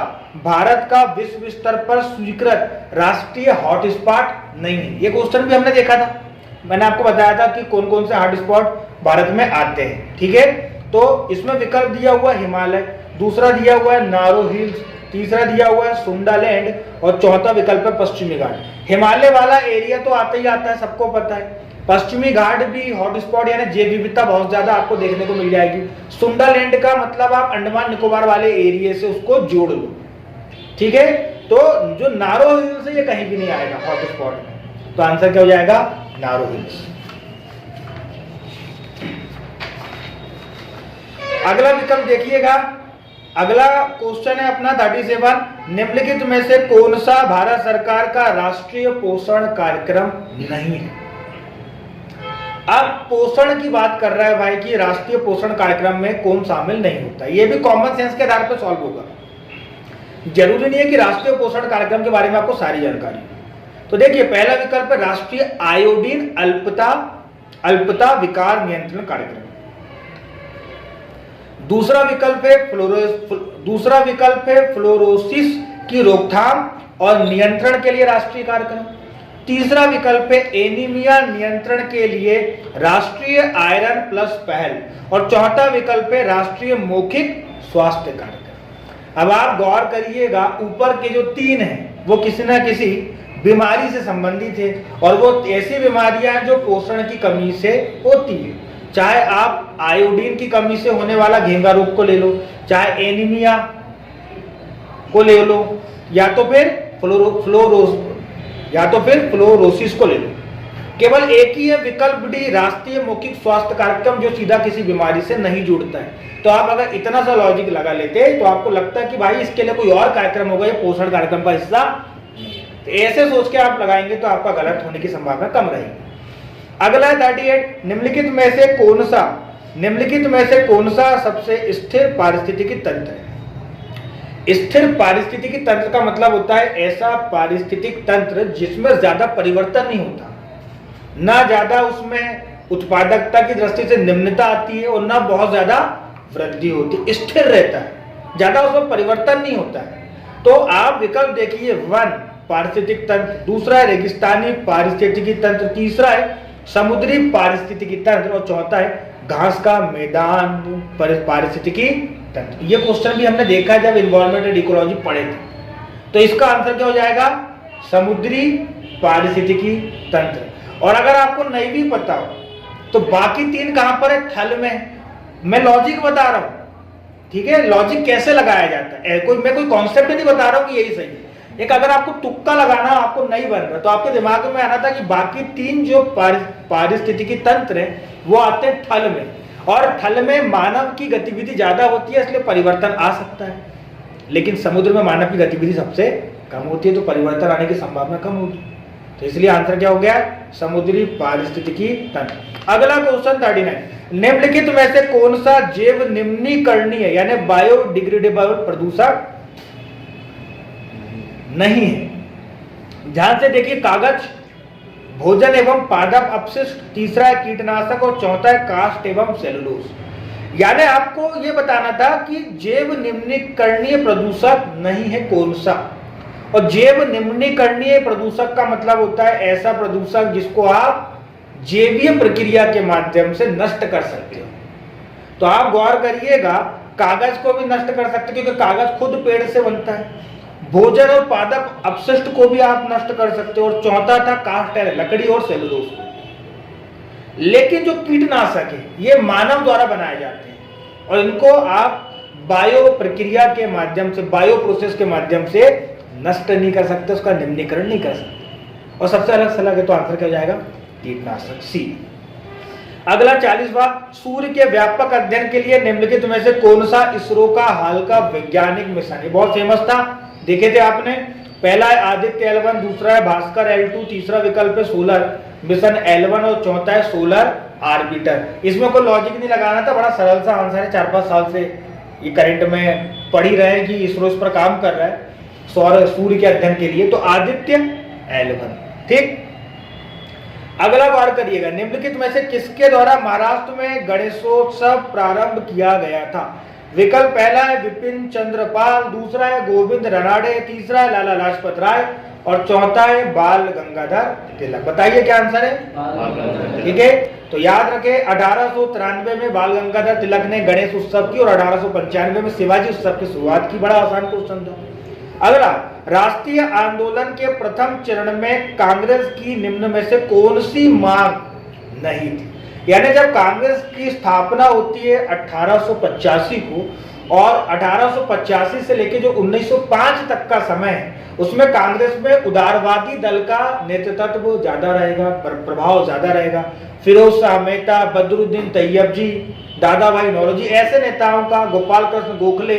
भारत का विश्व स्तर पर स्वीकृत राष्ट्रीय हॉटस्पॉट नहीं है? ये क्वेश्चन भी हमने देखा था, मैंने आपको बताया था कि कौन कौन से हॉटस्पॉट भारत में आते हैं। ठीक है, तो इसमें विकल्प दिया हुआ है हिमालय, दूसरा दिया हुआ है नारो हिल्स, तीसरा दिया हुआ है सुंडालैंड और चौथा विकल्प है पश्चिमी घाट। हिमालय वाला एरिया तो आता ही आता है, सबको पता है। पश्चिमी घाट भी हॉटस्पॉट यानी जैव विविधता बहुत ज्यादा आपको देखने को मिल जाएगी। सुंडालैंड का मतलब आप अंडमान निकोबार वाले एरिया से उसको जोड़ लो। ठीक है, तो जो नारो हिल्स है ये कहीं भी नहीं आएगा हॉटस्पॉट में, तो आंसर क्या हो जाएगा? नारो हिल्स। अगला विकल्प देखिएगा, अगला क्वेश्चन है अपना 37, निम्नलिखित में से कौन सा भारत सरकार का राष्ट्रीय पोषण कार्यक्रम नहीं है? अब पोषण की बात कर रहा है भाई कि राष्ट्रीय पोषण कार्यक्रम में कौन शामिल नहीं होता। ये भी कॉमन सेंस के आधार पर सॉल्व होगा, जरूरी नहीं है कि राष्ट्रीय पोषण कार्यक्रम के बारे में आपको सारी जानकारी। तो देखिए, पहला विकल्प है राष्ट्रीय आयोडीन अल्पता विकार नियंत्रण कार्यक्रम, दूसरा विकल्प है फ्लोरोसिस की रोकथाम और नियंत्रण के लिए राष्ट्रीय कार्यक्रम। तीसरा विकल्प है एनीमिया नियंत्रण के लिए राष्ट्रीय आयरन प्लस पहल। और चौथा विकल्प है राष्ट्रीय मौखिक स्वास्थ्य कार्यक्रम। अब आप गौर करिएगा, ऊपर के जो तीन हैं वो किसी न किसी बीमारी से संबंधित है, और वो ऐसी बीमारियां जो पोषण की कमी से होती है। चाहे आप आयोडीन की कमी से होने वाला घेंगा रोग को ले लो, चाहे एनीमिया को ले लो, या तो फिर फ्लोरोसिस को ले लो। केवल एक ही है विकल्प डी, राष्ट्रीय मौखिक स्वास्थ्य कार्यक्रम, जो सीधा किसी बीमारी से नहीं जुड़ता है। तो आप अगर इतना सा लॉजिक लगा लेते तो आपको लगता है कि भाई इसके लिए कोई और कार्यक्रम होगा, ये पोषण कार्यक्रम का हिस्सा। तो ऐसे सोच के आप लगाएंगे तो आपका गलत होने की संभावना कम रहेगी। अगला है 38, निम्नलिखित में से कौन सा सबसे स्थिर पारिस्थितिकी तंत्र है? स्थिर पारिस्थितिकी तंत्र का मतलब होता है ऐसा पारिस्थितिक तंत्र जिसमें ज्यादा परिवर्तन नहीं होता, ना ज्यादा उसमें उत्पादकता की दृष्टि से निम्नता आती है और ना बहुत ज्यादा वृद्धि होती है, स्थिर रहता है, ज्यादा उसमें परिवर्तन नहीं होता है। तो आप विकल्प देखिए, 1 पारिस्थितिक तंत्र, दूसरा है रेगिस्तानी पारिस्थितिकी तंत्र, तीसरा है समुद्री पारिस्थितिकी तंत्र, और चौथा है घास का मैदान पारिस्थितिकी तंत्र। ये क्वेश्चन भी हमने देखा जब इन्वायरमेंट एंड इकोलॉजी पढ़े थे। तो इसका आंसर क्या हो जाएगा? समुद्री पारिस्थितिकी तंत्र। और अगर आपको नहीं भी पता हो तो बाकी तीन कहां पर है? थल में। मैं लॉजिक बता रहा हूं, ठीक है, लॉजिक कैसे लगाया जाता है, मैं कोई कॉन्सेप्ट नहीं बता रहा हूं कि यही सही है। एक अगर आपको तुक्का लगाना आपको नहीं बन रहा तो आपके दिमाग में आना था कि बाकी तीन जो पारिस्थितिकी तंत्र है वो आते हैं थल में, और थल में मानव की गतिविधि ज्यादा होती है इसलिए परिवर्तन आ सकता है, लेकिन समुद्र में मानव की गतिविधि सबसे कम होती है तो परिवर्तन आने की संभावना कम होगी। तो इसलिए आंसर क्या हो गया? समुद्री पारिस्थितिकी तंत्र। अगला क्वेश्चन 39, निम्नलिखित में से कौन सा जैव निम्नीकरणीय यानी बायोडिग्रेडेबल प्रदूषक नहीं है? ध्यान से देखिए, कागज, भोजन एवं पादप अपशिष्ट, तीसरा है कीटनाशक और चौथा है काष्ठ एवं सेलुलोज। यानी आपको यह बताना था कि जैव निम्नीकरणीय प्रदूषक नहीं है कौन सा। और जैव निम्नीकरणीय प्रदूषक का मतलब होता है ऐसा प्रदूषक जिसको आप जैवीय प्रक्रिया के माध्यम से नष्ट कर सकते हो। तो आप गौर करिएगा, कागज को भी नष्ट कर सकते क्योंकि कागज खुद पेड़ से बनता है, भोजन और पादप अपशिष्ट को भी आप नष्ट कर सकते हो, और चौथा था काष्ठ है लकड़ी और सेलुलोज को। लेकिन जो कीटनाशक है ये मानव द्वारा बनाए जाते हैं और इनको आप बायो प्रक्रिया के माध्यम से, बायो प्रोसेस के माध्यम से नष्ट नहीं कर सकते, उसका निम्नीकरण नहीं कर सकते। और सबसे अलग सलाह है तो आंसर क्या हो जाएगा? कीटनाशक, सी। अगला 40वां, सूर्य के व्यापक अध्ययन के लिए निम्नलिखित में से कौन सा इसरो का हाल का वैज्ञानिक मिशन है? बहुत फेमस था, देखे थे आपने। पहला है आदित्य L1, दूसरा है भास्कर L2, तीसरा विकल्प है सोलर मिशन L1 और चौथा है सोलर आर्बिटर। इसमें कोई लॉजिक नहीं लगाना था, बड़ा सरल सा आंसर है। 4-5 साल से ये करंट में पढ़ ही रहे हैं कि इसरो इस पर काम कर रहा है सूर्य के अध्ययन के लिए। तो आदित्य L1, ठीक। अगला बार करिएगा, निम्नलिखित में से किसके द्वारा महाराष्ट्र में गणेशोत्सव प्रारंभ किया गया था? विकल्प पहला है विपिन चंद्र पाल, दूसरा है गोविंद रनाडे, तीसरा है लाला लाजपत राय और चौथा है बाल गंगाधर तिलक। बताइए क्या आंसर है? ठीक है, तो याद रखें 1893 में बाल गंगाधर तिलक ने गणेश उत्सव की और 1895 में शिवाजी उत्सव की शुरुआत की। बड़ा आसान क्वेश्चन था। अगला, राष्ट्रीय आंदोलन के प्रथम चरण में कांग्रेस की निम्न में से कौन सी मांग नहीं थी? यानी जब कांग्रेस की स्थापना होती है 1885 को, और 1885 से लेकर जो 1905 तक का समय है उसमें कांग्रेस में उदारवादी दल का नेतृत्व ज्यादा रहेगा, प्रभाव ज्यादा रहेगा। फिरोज शाह मेहता, बदरुद्दीन तैयब जी, दादा भाई नौरोजी, ऐसे नेताओं का, गोपाल कृष्ण गोखले,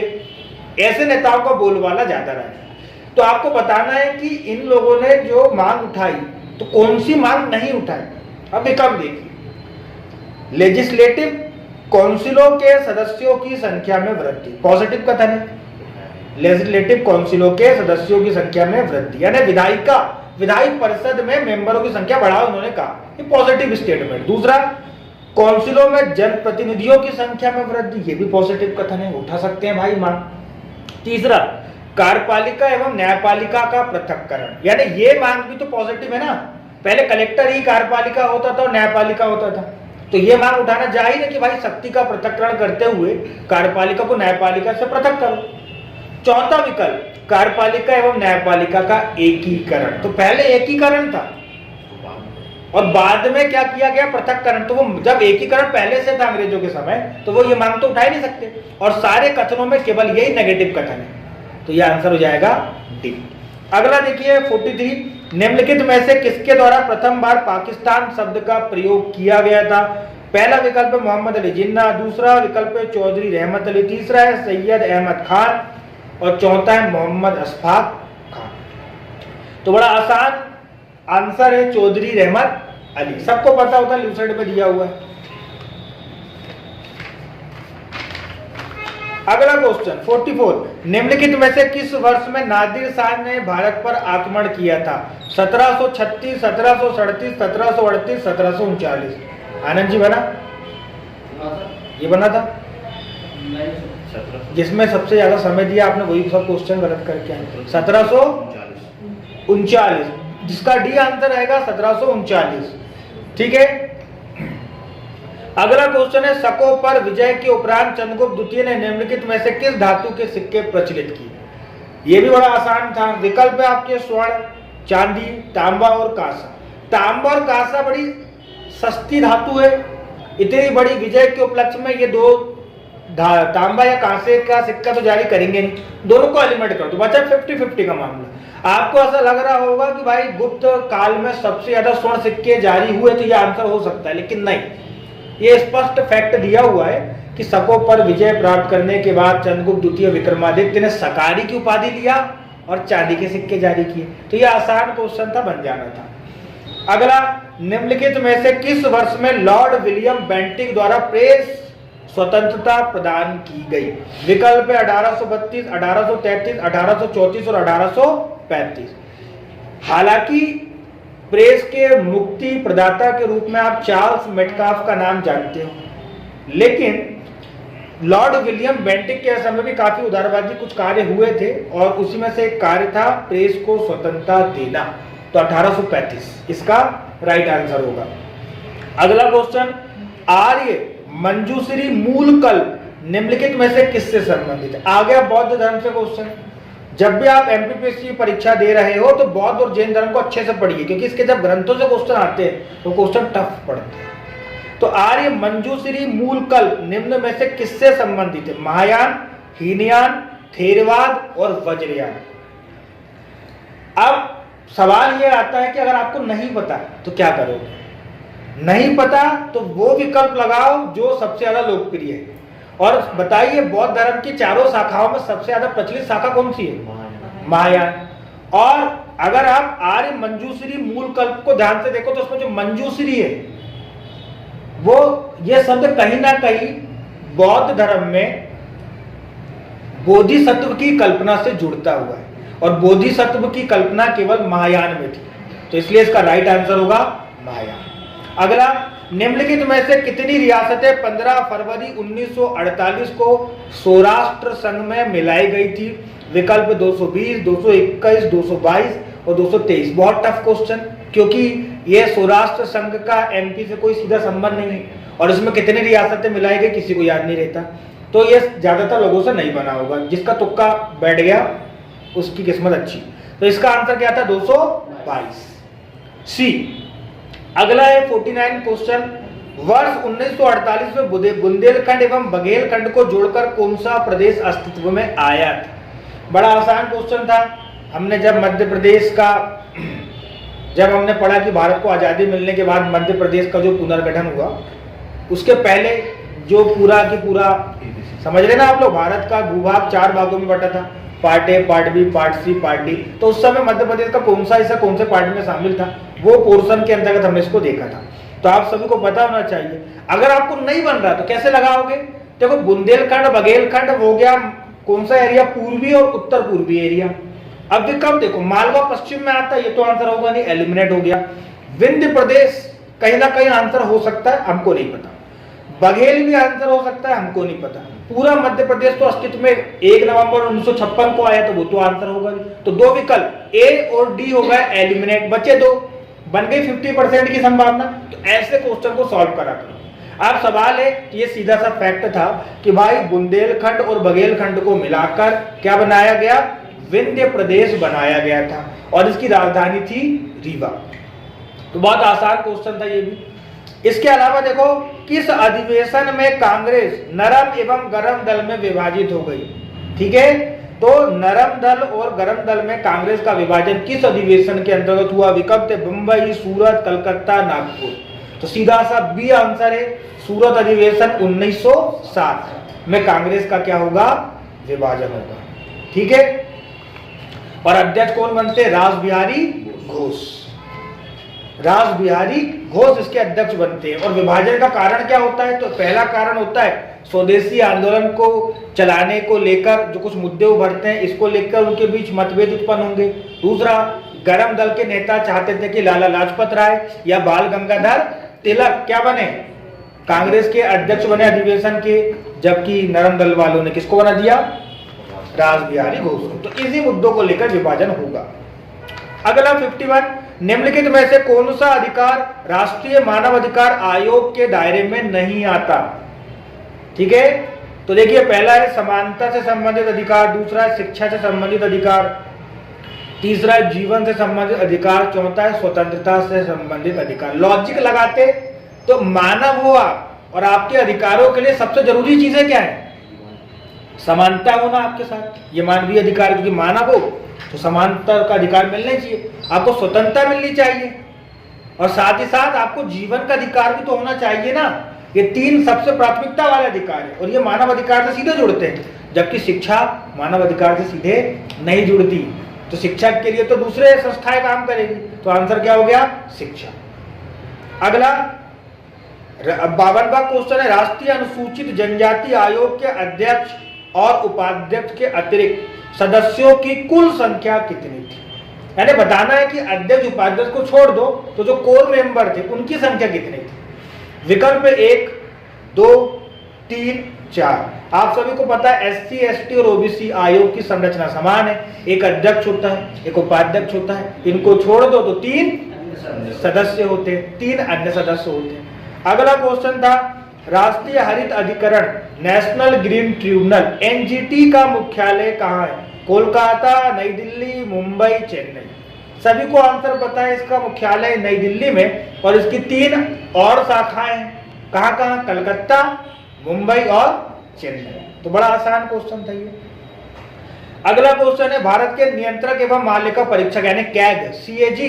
ऐसे नेताओं का बोलबाला ज्यादा रहेगा। तो आपको बताना है कि इन लोगों ने जो मांग उठाई तो कौन सी मांग नहीं उठाई। अब विकल्प देखिए, लेजिस्लेटिव काउंसिलों के सदस्यों की संख्या में वृद्धि, पॉजिटिव कथन है। लेजिस्लेटिव काउंसिलों के सदस्यों की संख्या में वृद्धि यानी विधायिक परिषद में मेंबरों की संख्या बढ़ाओ, उन्होंने कहा, ये पॉजिटिव स्टेटमेंट। दूसरा, काउंसिलों में जनप्रतिनिधियों की संख्या में वृद्धि, ये भी पॉजिटिव कथन है, उठा सकते हैं भाई मांग। तीसरा, कार्यपालिका एवं न्यायपालिका का पृथक्करण, यानी ये मांग भी तो पॉजिटिव है ना, पहले कलेक्टर ही कार्यपालिका होता था और न्यायपालिका होता था, तो ये मांग उठाना जाहिर है कि भाई शक्ति का पृथक्करण करते हुए कार्यपालिका को न्यायपालिका से पृथक करो। चौथा विकल्प, कार्यपालिका एवं न्यायपालिका का एकीकरण, तो पहले एकीकरण था और बाद में क्या किया गया, पृथक्करण। तो वो जब एकीकरण पहले से था अंग्रेजों के समय, तो वो ये मांग तो उठा ही नहीं सकते, और सारे कथनों में केवल यही नेगेटिव कथन है, तो ये आंसर हो जाएगा डी। अगला देखिए 43, निम्नलिखित में से किसके द्वारा प्रथम बार पाकिस्तान शब्द का प्रयोग किया गया था? पहला विकल्प है मोहम्मद अली जिन्ना, दूसरा विकल्प है चौधरी रहमत अली, तीसरा है सैयद अहमद खान और चौथा है मोहम्मद अशफाक खान। तो बड़ा आसान आंसर है चौधरी रहमत अली, सबको पता होता है, लूसेंट में दिया हुआ है। अगला क्वेश्चन 44, निम्नलिखित में से किस वर्ष में नादिर शाह ने भारत पर आक्रमण किया था? 1736, 1737, 1738, 1739। आनंद जी बना, ये बना था, जिसमें सबसे ज्यादा समय दिया आपने वही सब क्वेश्चन गलत करके आए। 1739, जिसका डी आंसर रहेगा 1739। ठीक है, अगला क्वेश्चन है शकों पर विजय के उपरांत चंद्रगुप्त द्वितीय ने निम्नलिखित में से किस धातु के सिक्के प्रचलित किए? ये भी बड़ा आसान था, विकल्प है आपके स्वर्ण, चांदी, तांबा और कांसा। तांबा और कांसा बड़ी सस्ती धातु है, इतनी बड़ी विजय के उपलक्ष्य में ये दो तांबा या कांसे का सिक्का तो जारी करेंगे नहीं, दोनों को एलिमिनेट कर दो, बचा 50-50 का मामला। आपको ऐसा लग रहा होगा कि भाई गुप्त काल में सबसे ज्यादा स्वर्ण सिक्के जारी हुए, तो ये आंसर हो सकता है, लेकिन नहीं, ये स्पष्ट फैक्ट दिया हुआ है कि शकों पर विजय प्राप्त करने के बाद चंद्रगुप्त द्वितीय विक्रमादित्य ने सकारी की उपाधि लिया और चांदी के सिक्के जारी किए। तो ये आसान क्वेश्चन था, बन जाना था। अगला, निम्नलिखित में से किस वर्ष में लॉर्ड विलियम बेंटिक द्वारा प्रेस स्वतंत्रता प्रदान की गई? विकल्प है 1832, 1833, 1834 और 1835। हालांकि प्रेस के मुक्ति प्रदाता के रूप में आप चार्ल्स मेटकाफ का नाम जानते हो, लेकिन लॉर्ड विलियम बेंटिक के समय भी काफी उदारवादी कुछ कार्य हुए थे और उसी में से एक कार्य था प्रेस को स्वतंत्रता देना, तो 1835 इसका राइट आंसर होगा। अगला क्वेश्चन, आर्य मंजूश्री मूल कल्प निम्नलिखित में से किससे संबंधित है? आ गया बौद्ध धर्म से क्वेश्चन। जब भी आप एमपीपीएससी परीक्षा दे रहे हो तो बौद्ध और जैन धर्म को अच्छे से पढ़िए, क्योंकि इसके जब ग्रंथों से क्वेश्चन आते हैं तो क्वेश्चन टफ पढ़ते हैं। तो आर्य मंजूश्री मूल कल्प निम्न में से किससे संबंधित है? महायान, हीनयान, थेरवाद और वज्रयान। अब सवाल यह आता है कि अगर आपको नहीं पता तो क्या करोगे? नहीं पता तो वो विकल्प लगाओ जो सबसे ज्यादा लोकप्रिय है, और बताइए बौद्ध धर्म की चारों शाखाओं में सबसे ज्यादा प्रचलित शाखा कौन सी है? महायान। और अगर आप आर्य मंजूश्री मूल कल्प को ध्यान से देखो तो उसमें जो मंजूश्री है वो ये शब्द कहीं ना कहीं बौद्ध धर्म में बोधिसत्व की कल्पना से जुड़ता हुआ है, और बोधिसत्व की कल्पना केवल महायान में थी, तो इसलिए इसका राइट आंसर होगा महायान। अगला, निम्नलिखित में से कितनी रियासतें 15 फरवरी 1948 को सौराष्ट्र संघ में मिलाई गई थी? विकल्प 220, 221, 222 और 223। बहुत टफ क्वेश्चन, क्योंकि यह सौराष्ट्र संघ का एमपी से कोई सीधा संबंध नहीं है, और इसमें कितनी रियासतें मिलाई गई किसी को याद नहीं रहता, तो ये ज्यादातर लोगों से नहीं बना होगा। जिसका तुक्का बैठ गया उसकी किस्मत अच्छी। तो इसका आंसर क्या था? 222 सी। अगला है 49 क्वेश्चन, वर्ष 1948 में बुंदेलखंड एवं बघेलखंड को जोड़कर कौन सा प्रदेश अस्तित्व में आया था? बड़ा आसान क्वेश्चन था। हमने जब मध्य प्रदेश का जब हमने पढ़ा कि भारत को आज़ादी मिलने के बाद मध्य प्रदेश का जो पुनर्गठन हुआ, उसके पहले जो पूरा की पूरा समझ रहे ना आप लोग, भारत का भूभाग 4 भागों में बटा था, part A, part B, part C, part D. तो उस समय मध्य प्रदेश का कौन सा हिस्सा कौन से पार्ट में शामिल था, वो पोर्शन के अंतर्गत हमने इसको देखा था। तो आप सभी को पता होना चाहिए। अगर आपको नहीं बन रहा तो कैसे लगाओगे? देखो, बुंदेलखंड बघेलखंड हो गया कौन सा एरिया? पूर्वी और उत्तर पूर्वी एरिया। अब विकल्प देखो, मालवा पश्चिम में आता है, ये तो आंसर होगा नहीं, एलिमिनेट हो गया। विंध्य प्रदेश कहीं ना कहीं आंसर हो सकता है, हमको नहीं पता। बघेल भी आंसर हो सकता है, हमको नहीं पता। पूरा मध्य प्रदेश तो अस्तित्व में 1 नवंबर 1956 को आया, तो वो तो आंसर होगा। तो दो विकल्प ए और डी हो गए एलिमिनेट, बचे दो, बन गई 50% की संभावना। तो ऐसे क्वेश्चन को सॉल्व करा करो। अब सवाल है कि ये सीधा सा फैक्ट था कि भाई बुंदेलखंड और बघेलखंड को मिलाकर क्या बनाया गया, विंध्य प्रदेश बनाया गया था, और इसकी राजधानी थी रीवा। तो बहुत आसान क्वेश्चन था ये भी। इसके अलावा देखो, किस अधिवेशन में कांग्रेस नरम एवं गरम दल में विभाजित हो गई। ठीक है, तो नरम दल और गरम दल में कांग्रेस का विभाजन किस अधिवेशन के अंतर्गत हुआ। विकल्प थे मुंबई, सूरत, कलकत्ता, नागपुर। तो सीधा सा बी आंसर है, सूरत अधिवेशन 1907 में कांग्रेस का क्या होगा, विभाजन होगा। ठीक है, और अध्यक्ष कौन बनते, रास बिहारी घोष। रास बिहारी घोष इसके अध्यक्ष बनते हैं। और विभाजन का कारण क्या होता है, तो पहला कारण होता है स्वदेशी आंदोलन को चलाने को लेकर जो कुछ मुद्दे उभरते हैं, इसको लेकर उनके बीच मतभेद उत्पन्न होंगे। दूसरा, गरम दल के नेता चाहते थे कि लाला लाजपत राय या बाल गंगाधर तिलक क्या बने, कांग्रेस के अध्यक्ष बने अधिवेशन के, जबकि नरम दल वालों ने किसको बना दिया, रास बिहारी घोष। तो इसी मुद्दों को लेकर विभाजन होगा। अगला 51, निम्नलिखित में से कौन सा अधिकार राष्ट्रीय मानवाधिकार आयोग के दायरे में नहीं आता। ठीक है, तो देखिए, पहला है समानता से संबंधित अधिकार, दूसरा है शिक्षा से संबंधित अधिकार, तीसरा है जीवन से संबंधित अधिकार, चौथा है स्वतंत्रता से संबंधित अधिकार। लॉजिक लगाते तो मानव हुआ और आपके अधिकारों के लिए सबसे जरूरी चीजें क्या है, समानता होना आपके साथ, ये मानवीय अधिकार, क्योंकि मानव हो तो समानता का अधिकार मिलना चाहिए, आपको स्वतंत्रता मिलनी चाहिए, और साथ ही साथ आपको जीवन का अधिकार भी तो होना चाहिए ना। ये तीन सबसे प्राथमिकता वाले अधिकार है, और ये मानव अधिकार से सीधे जुड़ते हैं, जबकि शिक्षा मानव अधिकार से सीधे नहीं जुड़ती। तो शिक्षा के लिए तो दूसरे संस्थाएं काम करेगी। तो आंसर क्या हो गया, शिक्षा। अगला 52वां क्वेश्चन है, राष्ट्रीय अनुसूचित जनजाति आयोग के अध्यक्ष और उपाध्यक्ष के अतिरिक्त सदस्यों की कुल संख्या कितनी थी। यानी बताना है कि अध्यक्ष उपाध्यक्ष को छोड़ दो तो जो कोर मेंबर थे उनकी संख्या कितनी थी। विकल्प 1, 2, 3, 4। आप सभी को पता है SC, ST और OBC आयोग की संरचना समान है, एक अध्यक्ष होता है, एक उपाध्यक्ष होता है, इनको छोड़ दो तो 3 सदस्य होते हैं, 3 अन्य सदस्य होते हैं। अगला क्वेश्चन था, राष्ट्रीय हरित अधिकरण नेशनल ग्रीन ट्रिब्यूनल NGT का मुख्यालय कहाँ है। कोलकाता, नई दिल्ली, मुंबई, चेन्नई। सभी को आंसर पता है, इसका मुख्यालय नई दिल्ली में, और इसकी 3 और शाखाएं हैं। कहाँ कहाँ, कलकत्ता, मुंबई और चेन्नई। तो बड़ा आसान क्वेश्चन था ये। अगला क्वेश्चन है, भारत के नियंत्रक एवं मालिका परीक्षक यानी CAG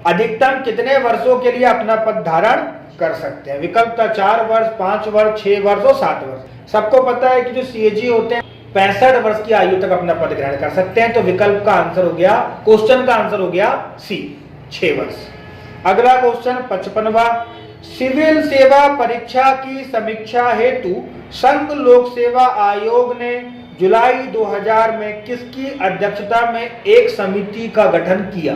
अधिकतम कितने वर्षों के लिए अपना पद धारण कर सकते हैं। विकल्प था 4 वर्ष, 5 वर्ष, 6 वर्ष और 7 वर्ष। सबको पता है कि जो CAG होते हैं 65 वर्ष की आयु तक अपना पद ग्रहण कर सकते हैं। तो विकल्प का आंसर हो गया, क्वेश्चन का आंसर हो गया C, 6 वर्ष। अगला क्वेश्चन 55वां, सिविल सेवा परीक्षा की समीक्षा हेतु संघ लोक सेवा आयोग ने जुलाई 2000 में किसकी अध्यक्षता में एक समिति का गठन किया।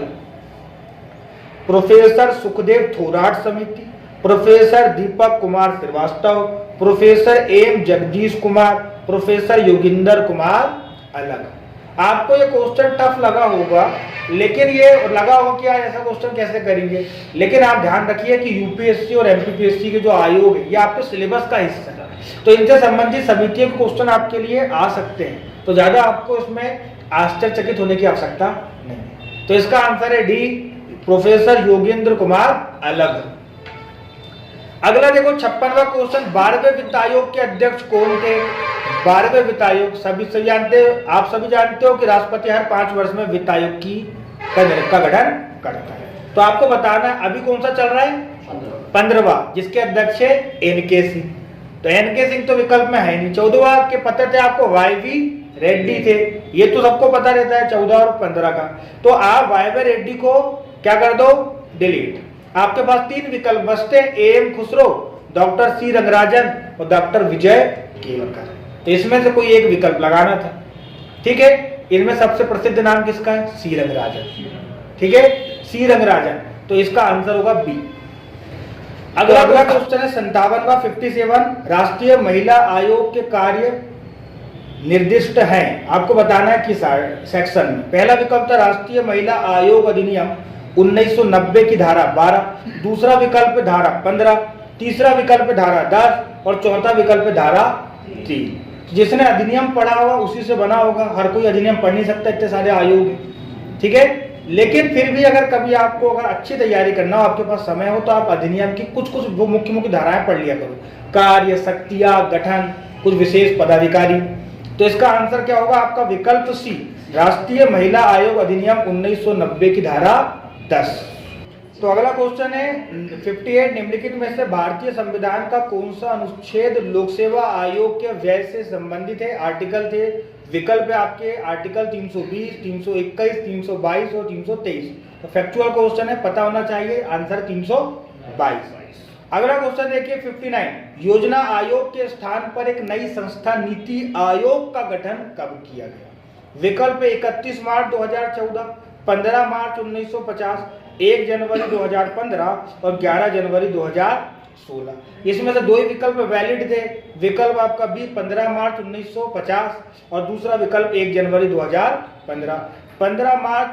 प्रोफेसर सुखदेव थोराट समिति, professor Deepak Kumar Srivastava, professor M Jagadish Kumar, professor Yoginder Kumar अलग। आपको ये क्वेश्चन टफ लगा होगा, लेकिन ये लगा होगा कि यार ऐसा क्वेश्चन कैसे करेंगे, लेकिन आप ध्यान रखिए कि UPSC और MPPSC के जो आयोग है ये आपके सिलेबस का हिस्सा है, तो इनसे संबंधित समितियों के क्वेश्चन आपके लिए आ सकते हैं। तो ज्यादा आपको इसमें आश्चर्यचकित होने की आवश्यकता नहीं। तो इसका आंसर है डी, प्रोफेसर योगेंद्र कुमार अलग। अगला देखो 56वां क्वेश्चन, 12वें वित्त आयोग के अध्यक्ष कौन थे। 12वें वित्त आयोग सभी जानते हो, आप सभी जानते हो कि राष्ट्रपति हर 5 वर्ष में वित्त आयोग का गठन करता है। तो आपको बताना अभी कौन सा चल रहा है, 15वां, जिसके अध्यक्ष है NK सिंह। तो NK सिंह तो विकल्प में है नहीं। 14वां के पता थे आपको YV रेड्डी थे, ये तो सबको पता रहता है 14 और 15 का। तो आप YV रेड्डी को क्या कर दो, डिलीट। आपके पास 3 विकल्प बचते हैं, AM Khusro, doctor C Rangarajan और डॉक्टर विजय केवलकर। तो इसमें से कोई एक विकल्प लगाना था। ठीक है, इनमें सबसे प्रसिद्ध नाम किसका है, C रंगराजन। ठीक है, C रंगराजन। तो इसका आंसर होगा बी। अगला क्वेश्चन है 57वां 57, राष्ट्रीय महिला आयोग के कार्य निर्दिष्ट हैं। आपको बताना है किस सेक्शन में। पहला विकल्प था राष्ट्रीय महिला आयोग अधिनियम 1990 की धारा 12, दूसरा विकल्प धारा 15, तीसरा विकल्प धारा 10 और चौथा विकल्प धारा 3। जिसने अधिनियम पढ़ा होगा उसी से बना होगा, हर कोई अधिनियम पढ़ नहीं सकता, इतने सारे आयोग हैं, ठीक है। लेकिन फिर भी अगर कभी आपको अगर अच्छी तैयारी करना हो, आपके पास समय हो, तो आप अधिनियम की कुछ वो मुख्य मुख्य धाराएं पढ़ लिया करो। कार्य, शक्तियां, गठन, कुछ विशेष पदाधिकारी। तो इसका आंसर क्या होगा आपका? विकल्प सी, राष्ट्रीय महिला आयोग अधिनियम 1990 की धारा 10। तो अगला क्वेश्चन है 58, निम्नलिखित में से भारतीय संविधान का कौन सा अनुच्छेद लोक सेवा आयोग के व्यय से संबंधित है? आर्टिकल थे, विकल्प है आपके आर्टिकल 320, 321, 322 और 323। तो फैक्चुअल क्वेश्चन है, पता होना चाहिए, आंसर 322। अगला क्वेश्चन देखिए 59, योजना आयोग के स्थान पर एक नई संस्था नीति आयोग का गठन कब किया गया? विकल्प 31 मार्च 2014, 15 मार्च 1950, 1 जनवरी 2015 और 11 जनवरी 2016। इसमें से दो ही विकल्प वैलिड थे। विकल्प आपका बी 15 मार्च 1950 और दूसरा विकल्प 1 जनवरी 2015। 15 मार्च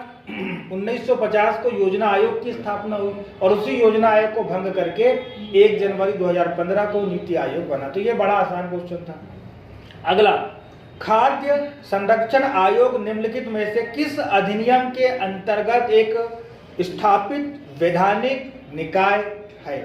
1950 को योजना आयोग की स्थापना हुई और उसी योजना आयोग को भंग करके 1 जनवरी 2015 को नीति आयोग बना। तो ये बड़ा आसान क्वेश्चन था। अगला, खाद्य संरक्षण आयोग निम्नलिखित में से किस अधिनियम के अंतर्गत एक स्थापित वैधानिक निकाय है?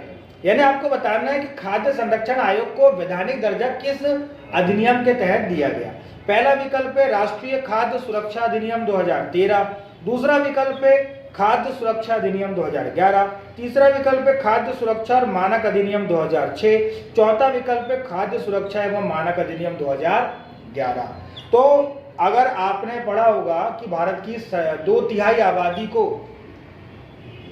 यानी आपको बताना है कि खाद्य संरक्षण आयोग को वैधानिक दर्जा किस अधिनियम के तहत दिया गया। पहला विकल्प है राष्ट्रीय खाद्य सुरक्षा अधिनियम 2013, दूसरा विकल्प है खाद्य सुरक्षा अधिनियम 2011, तीसरा विकल्प है खाद्य सुरक्षा और मानक अधिनियम 2006, चौथा विकल्प है खाद्य सुरक्षा एवं मानक अधिनियम 2011। तो अगर आपने पढ़ा होगा कि भारत की 2/3 आबादी को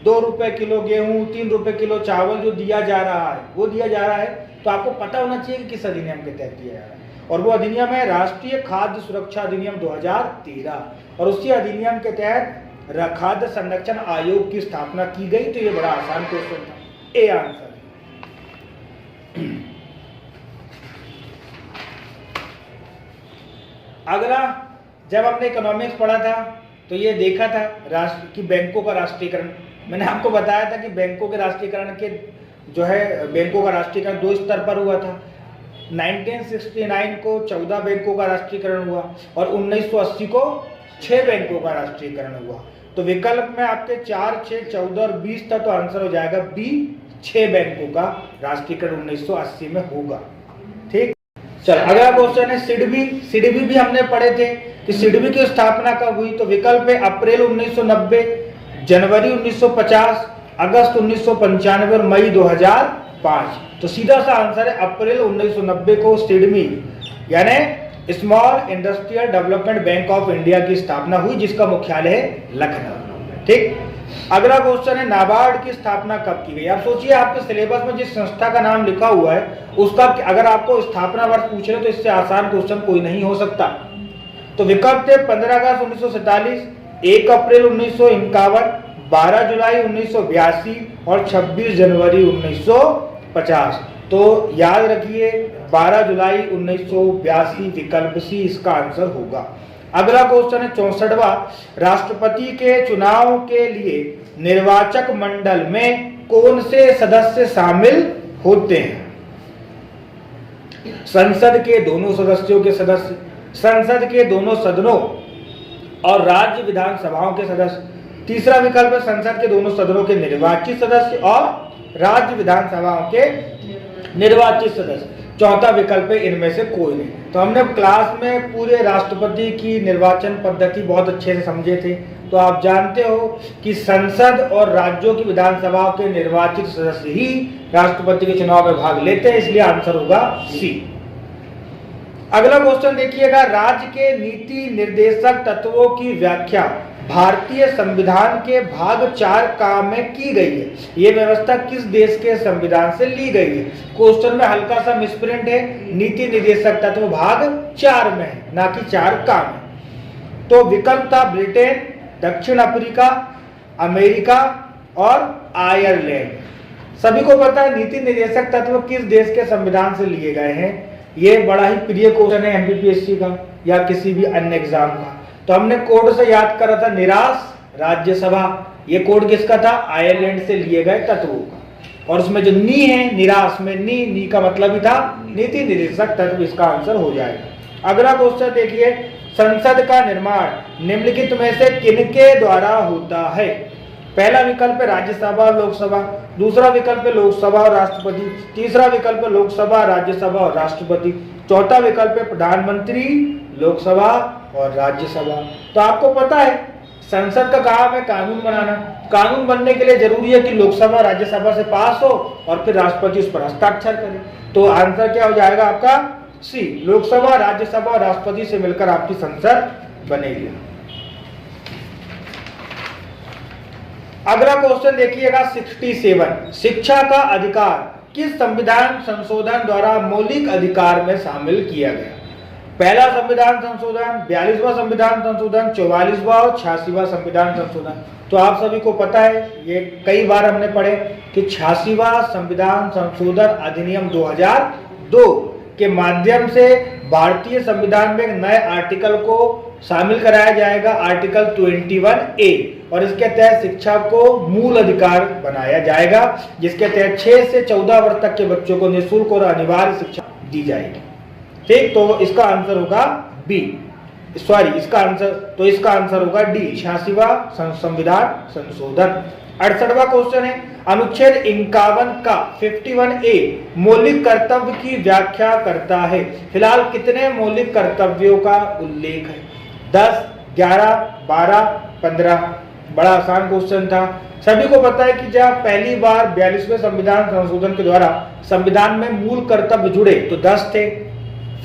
2 रुपए किलो गेहूं, 3 रुपए किलो चावल जो दिया जा रहा है, वो दिया जा रहा है, तो आपको पता होना चाहिए कि किस अधिनियम के तहत दिया जा रहा है। और वो अधिनियम है राष्ट्रीय खाद्य सुरक्षा अधिनियम 2013 और उसी अधिनियम के तहत खाद्य संरक्षण आयोग की स्थापना की गई। तो ये बड़ा आसान क्वेश्चन था, ए आंसर। अगला, जब हमने इकोनॉमिक्स पढ़ा था तो ये देखा था राष्ट्र की बैंकों का राष्ट्रीयकरण। मैंने आपको बताया था कि बैंकों के राष्ट्रीयकरण के जो है बैंकों का राष्ट्रीयकरण 2 स्तर पर हुआ था। 1969 को 14 बैंकों का राष्ट्रीयकरण हुआ और 1980 को 6 बैंकों का राष्ट्रीयकरण हुआ। तो विकल्प में आपके 4, 6, 14 और 20 था, तो आंसर हो जाएगा बी, 6 बैंकों का राष्ट्रीयकरण 1980 में होगा। ठीक, चल अगला क्वेश्चन है सिडबी। सिडबी भी हमने पढ़े थे कि सिडबी की स्थापना कब हुई। तो विकल्प है अप्रैल 1990, जनवरी 1950, अगस्त 1995 और मई 2005। तो सीधा सा आंसर है अप्रैल 1990 को सिडबी यानी small industrial development bank of India की स्थापना हुई, जिसका मुख्यालय है लखनऊ। ठीक, अगला क्वेश्चन है नाबार्ड की स्थापना कब की गई। आप सोचिए आपके सिलेबस में जिस संस्था का नाम लिखा हुआ है उसका अगर आपको स्थापना वर्ष पूछ रहे तो इससे आसान क्वेश्चन कोई नहीं हो सकता। तो विकल्प थे 15 अगस्त 1947, 1 अप्रैल 1951, 12 जुलाई 1982 और 26 जनवरी 1950। तो याद रखिए 12 जुलाई 1982 विकल्प सी इसका आंसर होगा। अगला क्वेश्चन है 64वां, राष्ट्रपति के चुनाव के लिए निर्वाचक मंडल में कौन से सदस्य शामिल होते हैं? संसद के दोनों सदस्यों के सदस्य, संसद के दोनों सदनों और राज्य विधानसभाओं के सदस्य। तीसरा विकल्प है संसद के दोनों सदनों के निर्वाचित सदस्य और राज्य विधानसभाओं के निर्वाचित सदस्य। चौथा विकल्प है इनमें से कोई नहीं। तो हमने क्लास में पूरे राष्ट्रपति की निर्वाचन पद्धति बहुत अच्छे से समझे थे। तो आप जानते हो कि संसद और राज्यों की विधानसभाओं के निर्वाचित सदस्य ही राष्ट्रपति के चुनाव में भाग लेते हैं, इसलिए आंसर होगा सी। अगला क्वेश्चन देखिएगा, राज्य के नीति निर्देशक तत्वों की व्याख्या भारतीय संविधान के भाग 4 का में की गई है। ये व्यवस्था किस देश के संविधान से ली गई है? क्वेश्चन में हल्का सा मिसप्रिंट है, नीति निर्देशक तत्व भाग 4 में है, ना कि 4 का में। तो विकल्प था ब्रिटेन, दक्षिण अफ्रीका, अमेरिका और आयरलैंड। सभी को पता है नीति निर्देशक तत्व किस देश के संविधान से लिए गए हैं। ये बड़ा ही प्रिय क्वेश्चन है एमपीपीएससी का या किसी भी अन्य एग्जाम का। तो हमने कोड से याद करा था निराश राज्यसभा, ये कोड किसका था? आयरलैंड से लिए गए तत्वों का। और उसमें जो नी है निराश में नी का मतलब ही था नीति निर्देशक तत्व, इसका आंसर हो जाएगा। अगला क्वेश्चन देखिए, संसद का निर्माण निम्नलिखित में से किनके द्वारा होता है? पहला विकल्प है राज्यसभा और लोकसभा, दूसरा विकल्प है लोकसभा और राष्ट्रपति, तीसरा विकल्प है लोकसभा राज्यसभा और राष्ट्रपति, चौथा विकल्प है प्रधानमंत्री लोकसभा और राज्यसभा। तो आपको पता है संसद का काम है कानून बनाना। कानून बनने के लिए जरूरी है कि लोकसभा राज्यसभा से पास हो और फिर राष्ट्रपति उस पर हस्ताक्षर करे। तो आंसर क्या हो जाएगा आपका? सी, लोकसभा राज्यसभा और राष्ट्रपति से मिलकर आपकी संसद बनेगी। अगला क्वेश्चन देखिएगा 67, शिक्षा का अधिकार किस संविधान संशोधन द्वारा मौलिक अधिकार में शामिल किया गया? पहला संविधान संशोधन, 42वां संविधान संशोधन, 44वां और 86वां संविधान संशोधन। तो आप सभी को पता है, ये कई बार हमने पढ़े कि 86वां संविधान संशोधन अधिनियम 2002 के माध्यम से भारतीय संविधान में एक नए आर्टिकल को शामिल कराया जाएगा, आर्टिकल 21A, और इसके तहत शिक्षा को मूल अधिकार बनाया जाएगा, जिसके तहत 6 से 14 वर्ष तक के बच्चों को निःशुल्क और अनिवार्य शिक्षा दी जाएगी। ठीक, तो इसका आंसर होगा बी, इसका आंसर होगा डी, 86वां संविधान संशोधन। 68वां क्वेश्चन है, अनुच्छेद 51 का 51A मौलिक कर्तव्य की व्याख्या करता है। फिलहाल कितने मौलिक कर्तव्यों का उल्लेख है? 10, 11, 12, 15। बड़ा आसान क्वेश्चन था। सभी को पता है कि जब पहली बार 42वें संविधान संशोधन के द्वारा संविधान में मूल कर्तव्य जुड़े तो 10 थे।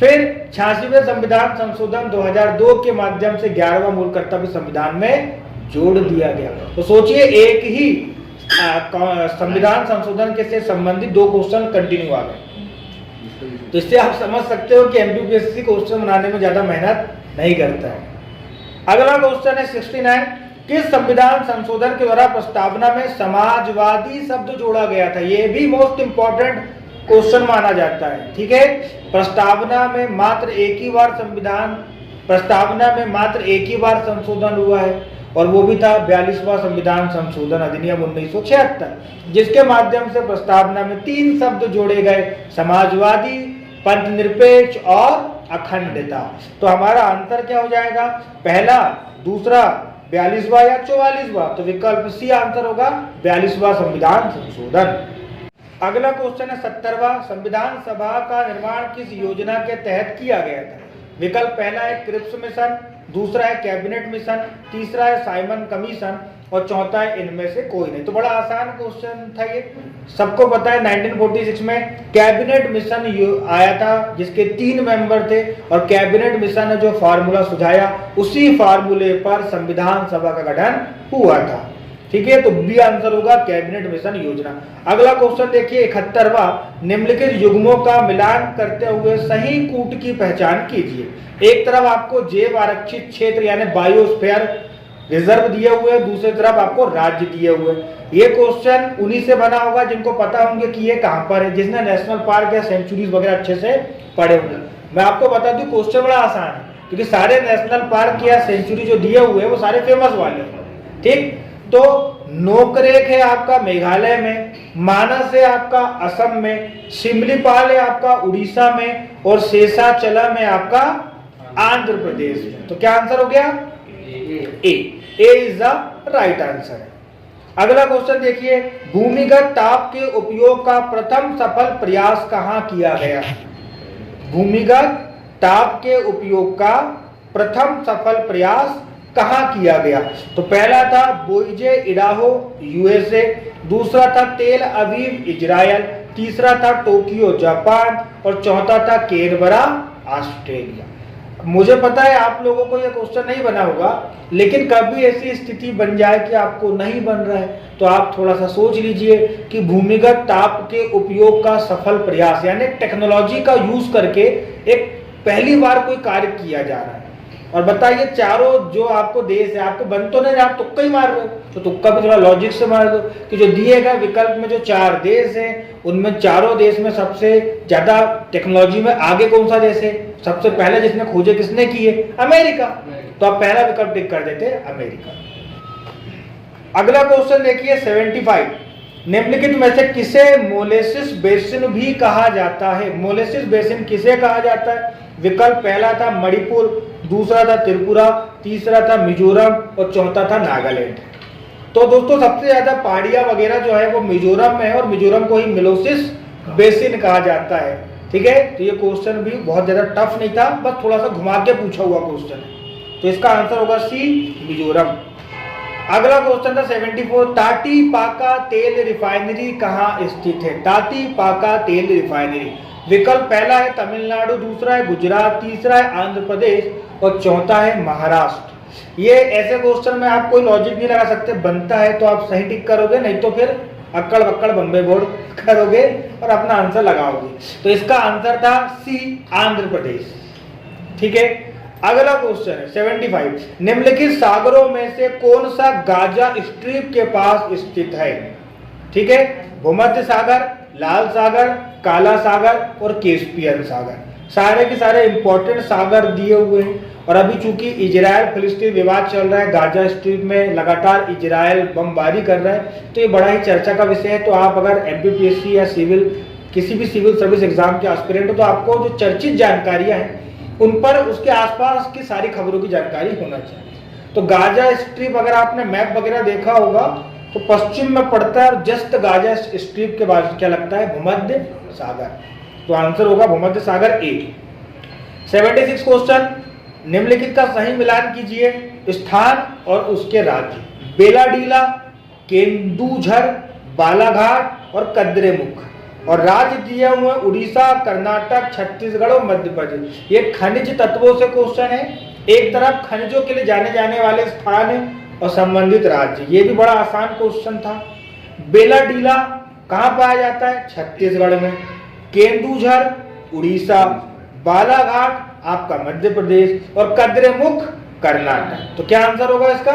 फिर 86वें संविधान संशोधन 2002 के माध्यम से 11वां मूल कर्तव्य संविधान में जोड़ दिया गया। तो सोचिए एक ही संविधान संशोधन के से संबंधित 2 क्वेश्चन कंटिन्यू आ गए। तो इससे आप समझ सकते हो कि एमपीपीएससी क्वेश्चन बनाने में ज्यादा मेहनत नहीं करता है। अगला क्वेश्चन है 69, किस संविधान संशोधन के द्वारा प्रस्तावना में समाजवादी शब्द जोड़ा गया था? यह भी मोस्ट इंपॉर्टेंट क्वेश्चन माना जाता है। ठीक है, प्रस्तावना में मात्र एक ही बार संशोधन हुआ है और वो भी था 42वां संविधान संशोधन अधिनियम 1976, जिसके माध्यम से प्रस्तावना में 3 शब्द जोड़े गए, समाजवादी, पंथनिरपेक्ष और अखंडता। तो हमारा आंसर क्या हो जाएगा? पहला, दूसरा, 42वां या 44वां? तो विकल्प सी आंसर होगा, 42वां संविधान संशोधन। अगला क्वेश्चन है 70वां, संविधान सभा का निर्माण किस योजना के तहत किया गया था? विकल्प पहला है क्रिप्स मिशन, दूसरा है कैबिनेट मिशन, तीसरा है साइमन कमीशन और चौथा है इनमें से कोई नहीं। तो बड़ा आसान क्वेश्चन था ये। सबको पता है 1946 में कैबिनेट मिशन आया था, जिसके 3 मेंबर थे, और कैबिनेट मिशन ने जो फार्मूला सुझाया उसी फार्मूले पर संविधान सभा का गठन हुआ था। ठीक है, तो बी आंसर होगा, कैबिनेट मिशन योजना। अगला क्वेश्चन देखिए 71वां, निम्नलिखित युग्मों का मिलान करते हुए सही कूट की पहचान कीजिए। एक तरफ आपको जैव आरक्षित क्षेत्र यानी बायोस्फीयर रिजर्व दिए हुए, दूसरी तरफ आपको राज्य दिए हुए। ये क्वेश्चन उन्हीं से बना होगा जिनको पता होंगे कि ये कहां पर है, जिसने नेशनल पार्क या सेंचुरीज वगैरह अच्छे से पढ़े होंगे। मैं आपको बता दूं क्वेश्चन बड़ा आसान है, क्योंकि सारे नेशनल पार्क या सेंचुरी जो दिए हुए हैं वो सारे फेमस वाले हैं। ठीक, तो नोकरेक है आपका मेघालय में, मानस है आपका असम में, शिमलीपाल है आपका उड़ीसा में और शेषाचलम है आपका आंध्र प्रदेश में। तो क्या आंसर हो गया? ए इज द राइट आंसर। अगला क्वेश्चन देखिए, भूमिगत ताप के उपयोग का प्रथम सफल प्रयास कहां किया गया? भूमिगत ताप के उपयोग का प्रथम सफल प्रयास कहां किया गया? तो पहला था बोइजे इडाहो यूएसए, दूसरा था तेल अवीव इजराइल, तीसरा था टोक्यो जापान और चौथा था कैनबरा ऑस्ट्रेलिया। मुझे पता है आप लोगों को यह क्वेश्चन नहीं बना होगा, लेकिन कभी ऐसी स्थिति बन जाए कि आपको नहीं बन रहा है तो आप थोड़ा सा सोच लीजिए कि भूमिगत ताप के उपयोग का सफल प्रयास यानी टेक्नोलॉजी का यूज करके एक पहली बार कोई कार्य किया जा रहा है और बताइए चारों जो आपको देश है, आपको बन तो नहीं रहा, आप तुक्का ही मार रहे हो, तो तुक्का भी थोड़ा लॉजिक से मार दो कि जो दिए गए विकल्प में जो 4 देश हैं उनमें चारों देश में सबसे ज्यादा टेक्नोलॉजी में आगे कौन सा देश है, सबसे पहले जिसने खोजे किसने की है, अमेरिका। तो आप पहला विकल्प टिक कर देते अमेरिका। अगला क्वेश्चन देखिए 75, निम्नलिखित में से किसे मोलेसिस बेसिन भी कहा जाता है? मोलेसिस बेसिन किसे कहा जाता है? विकल्प पहला था मणिपुर, दूसरा था त्रिपुरा, तीसरा था मिजोरम और चौथा था नागालैंड। तो दोस्तों सबसे ज्यादा पहाड़ियां वगैरह जो है वो मिजोरम में है और मिजोरम को ही मोलेसिस बेसिन कहा जाता है। ठीक है, तो ये क्वेश्चन भी बहुत ज्यादा टफ नहीं था, बस थोड़ा सा घुमा के पूछा हुआ क्वेश्चन है। तो इसका आंसर होगा सी, मिजोरम। अगला क्वेश्चन था 74, टाटी पाका तेल रिफाइनरी कहाँ स्थित है? टाटी पाका तेल रिफाइनरी, विकल्प पहला है तमिलनाडु, दूसरा है गुजरात, तीसरा है आंध्र प्रदेश और चौथा है महाराष्ट्र। ये ऐसे क्वेश्चन में आप कोई लॉजिक नहीं लगा सकते, बनता है तो आप सही टिक करोगे, नहीं तो फिर अक्कड़ बक्कड़ बम्बे बोर्ड करोगे और अपना आंसर लगाओगे। तो इसका आंसर था सी, आंध्र प्रदेश। ठीक है, अगला क्वेश्चन है 75, निम्नलिखित सागरों में से कौन सा गाजा स्ट्रीप के पास स्थित है? ठीक है, भूमध्य सागर, लाल सागर, काला सागर और कैस्पियन सागर, सारे के सारे इंपॉर्टेंट सागर दिए हुए हैं। और अभी चूंकि इजराइल फिलिस्तीन विवाद चल रहा है, गाजा स्ट्रीप में लगातार इजराइल बमबारी कर रहा है, तो ये बड़ा ही चर्चा का विषय है। तो आप अगर एमपीपीएससी या सिविल किसी भी सिविल सर्विस एग्जाम के एस्पिरेंट हो तो आपको जो चर्चित जानकारियां हैं उन पर उसके आसपास की सारी खबरों की जानकारी होना चाहिए। तो गाजा स्ट्रीप अगर आपने मैप वगैरह देखा होगा तो पश्चिम में पड़ता है, जस्ट गाजा स्ट्रीप के बाद क्या लगता है, भूमध्य सागर। तो आंसर होगा भूमध्य सागर ए। 76 क्वेश्चन, निम्नलिखित का सही मिलान कीजिए, स्थान और उसके राज्य। बेलाडीला, केंदुझर, बालाघाट और कद्रेमुख, और राज्य दिए हुए उड़ीसा, कर्नाटक, छत्तीसगढ़ और मध्य प्रदेश। ये खनिज तत्वों से क्वेश्चन है, एक तरफ खनिजों के लिए जाने जाने वाले स्थान है और संबंधित राज्य। ये भी बड़ा आसान क्वेश्चन था। बेलाडीला कहाँ पाया जाता है? छत्तीसगढ़ में। केंदुझर उड़ीसा, बालाघाट आपका मध्य प्रदेश और कद्रेमुख कर्नाटक। तो क्या आंसर होगा इसका?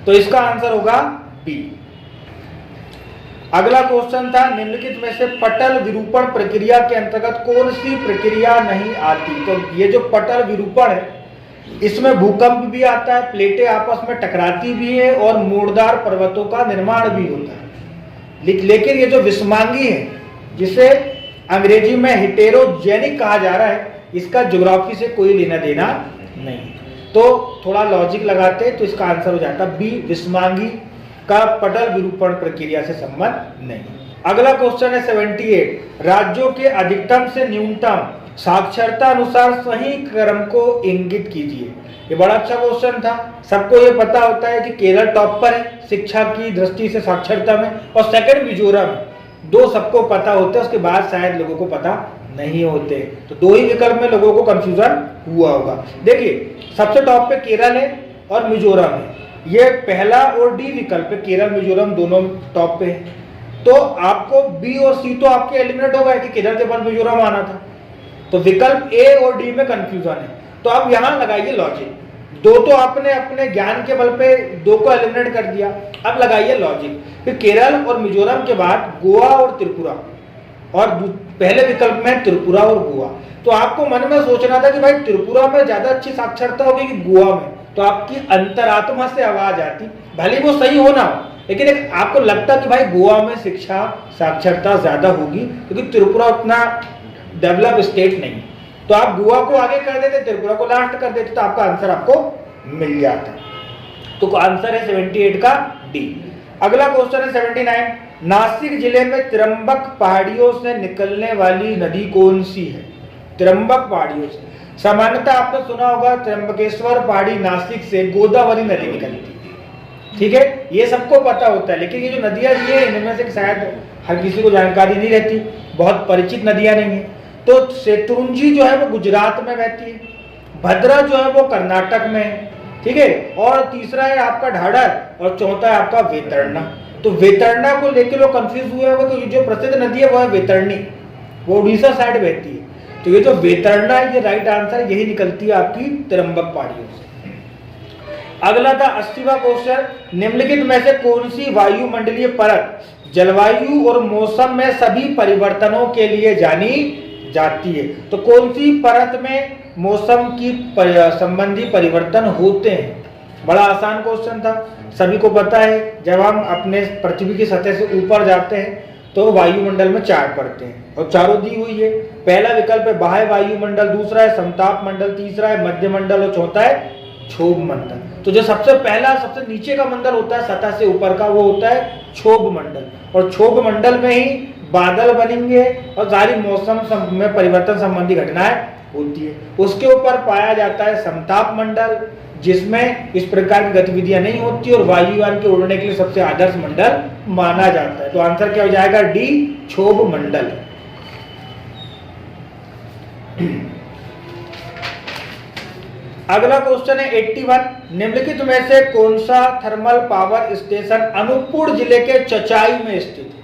तो इसका आंसर होगा बी। अगला क्वेश्चन था, निम्नलिखित में से पटल विरूपण प्रक्रिया के अंतर्गत कौन सी प्रक्रिया नहीं आती? तो ये जो पटल विरूपण है इसमें भूकंप भी आता है, प्लेटें आपस में टकराती भी है और मूड़दार पर्वतों का निर्माण भी होता है। लेकिन ये जो विस्मांगी है, जिसे अंग्रेजी में हेटेरोजेनिक कहा जा रहा है, इसका ज्योग्राफी से कोई लेना देना नहीं। तो थोड़ा लॉजिक लगाते तो इसका आंसर हो जाता बी, विस्मांगी का पटल विरूपण प्रक्रिया से संबंध नहीं। अगला क्वेश्चन है 78, राज्यों के अधिकतम से न्यूनतम साक्षरता अनुसार सही क्रम को इंगित कीजिए। ये बड़ा अच्छा क्वेश्चन था। सबको ये पता होता है कि केरल टॉप पर है शिक्षा की दृष्टि से साक्षरता में, और सेकंड मिजोरम। दो सबको पता होते हैं, उसके बाद शायद लोगों को पता नहीं होते। तो दो ही विकल्प में लोगों को कंफ्यूजन हुआ होगा। देखिए सबसे टॉप पे केरल है और मिजोरम है, ये पहला और डी विकल्प है, केरल मिजोरम दोनों टॉप पे है। तो आपको बी और सी तो आपके एलिमिनेट हो गए कि केरल के बाद मिजोरम आना था। तो विकल्प ए और डी में कंफ्यूजन है। तो अब यहां लगाइए लॉजिक। दो तो आपने अपने ज्ञान के बल पे दो को एलिमिनेट कर दिया, अब लगाइए लॉजिक। फिर केरल और मिजोरम के बाद गोवा और त्रिपुरा, और पहले विकल्प में त्रिपुरा और गोवा। तो आपको मन में सोचना था कि भाई त्रिपुरा में ज्यादा अच्छी साक्षरता होगी कि गोवा में। तो आपकी अंतरात्मा से आवाज आती, भले वो सही हो ना हो, लेकिन एक आपको लगता कि भाई गोवा में शिक्षा साक्षरता ज्यादा होगी, क्योंकि त्रिपुरा उतना डेवलप स्टेट नहीं। तो आप गोवा को आगे कर देते, त्रिपुरा को लास्ट कर देते, तो आपका आंसर आपको मिल जाता। तो आंसर है 78 का डी। अगला क्वेश्चन है 79, नासिक जिले में त्र्यंबक पहाड़ियों से निकलने वाली नदी कौन सी है? त्र्यंबक पहाड़ियों से सामान्यतः आपने सुना होगा त्र्यंबकेश्वर पहाड़ी नासिक से गोदावरी नदी निकलती है। ठीक है, ये सबको पता होता है, लेकिन ये जो नदियां दी है इनमें से शायद हर किसी को जानकारी नहीं रहती, बहुत परिचित नदियां नहीं है। तो शत्रुंजी जो है वो गुजरात में बहती है, भद्रा जो है वो कर्नाटक में है, ठीक है, और तीसरा है आपका ढाढर और चौथा है आपका वेतरना। तो वेतरना को लेकर लोग कंफ्यूज हुए हैं, तो जो प्रसिद्ध नदी है वो है वेतरनी, वो उड़ीसा साइड बहती है। तो ये जो वेतरना है ये राइट आंसर, यही निकलती है आपकी त्र्यंबक पहाड़ियों से। अगला था 80वां क्वेश्चन, निम्नलिखित में से कौन सी वायुमंडलीय परत जलवायु और मौसम में सभी परिवर्तनों के लिए जानी जाती है? तो कौन सी परत में मौसम की संबंधी परिवर्तन होते हैं? बड़ा आसान क्वेश्चन था, सभी को पता है। जब हम अपने पृथ्वी की सतह से ऊपर जाते हैं तो वायुमंडल में 4 परतें हैं और चारों दी हुई है। पहला विकल्प है बाह्य वायुमंडल, दूसरा है समताप मंडल, तीसरा है मध्य मंडल और चौथा है क्षोभ मंडल। तो जो सबसे पहला सबसे नीचे का मंडल होता है सतह से ऊपर का, वो होता है क्षोभ मंडल, और क्षोभ मंडल में ही बादल बनेंगे और सारी मौसम में परिवर्तन संबंधी घटनाएं होती है। उसके ऊपर पाया जाता है समताप मंडल, जिसमें इस प्रकार की गतिविधियां नहीं होती और वायुयान के उड़ने के लिए सबसे आदर्श मंडल माना जाता है। तो आंसर क्या हो जाएगा? डी, क्षोभ मंडल। अगला क्वेश्चन है 81, निम्नलिखित में से कौन सा थर्मल पावर स्टेशन अनूपपुर जिले के चचाई में स्थित है?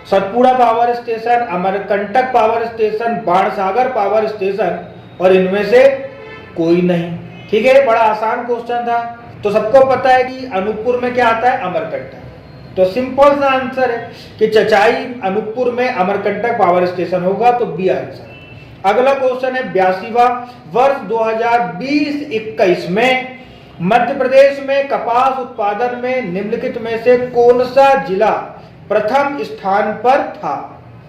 Satpura power station, Amarkantak power station, Bansagar power station, और इनमें से कोई नहीं। ठीक है, बड़ा आसान क्वेश्चन था। तो सबको पता है कि अनूपपुर में क्या आता है? अमरकंटक। तो सिंपल सा आंसर है कि चचाई अनूपपुर में अमरकंटक पावर स्टेशन होगा, तो बी आंसर। अगला क्वेश्चन है 82वां, वर्ष 2020-21 में मध्य प्रदेश में कपास उत्पादन में निम्नलिखित में से कौन सा जिला प्रथम स्थान पर था?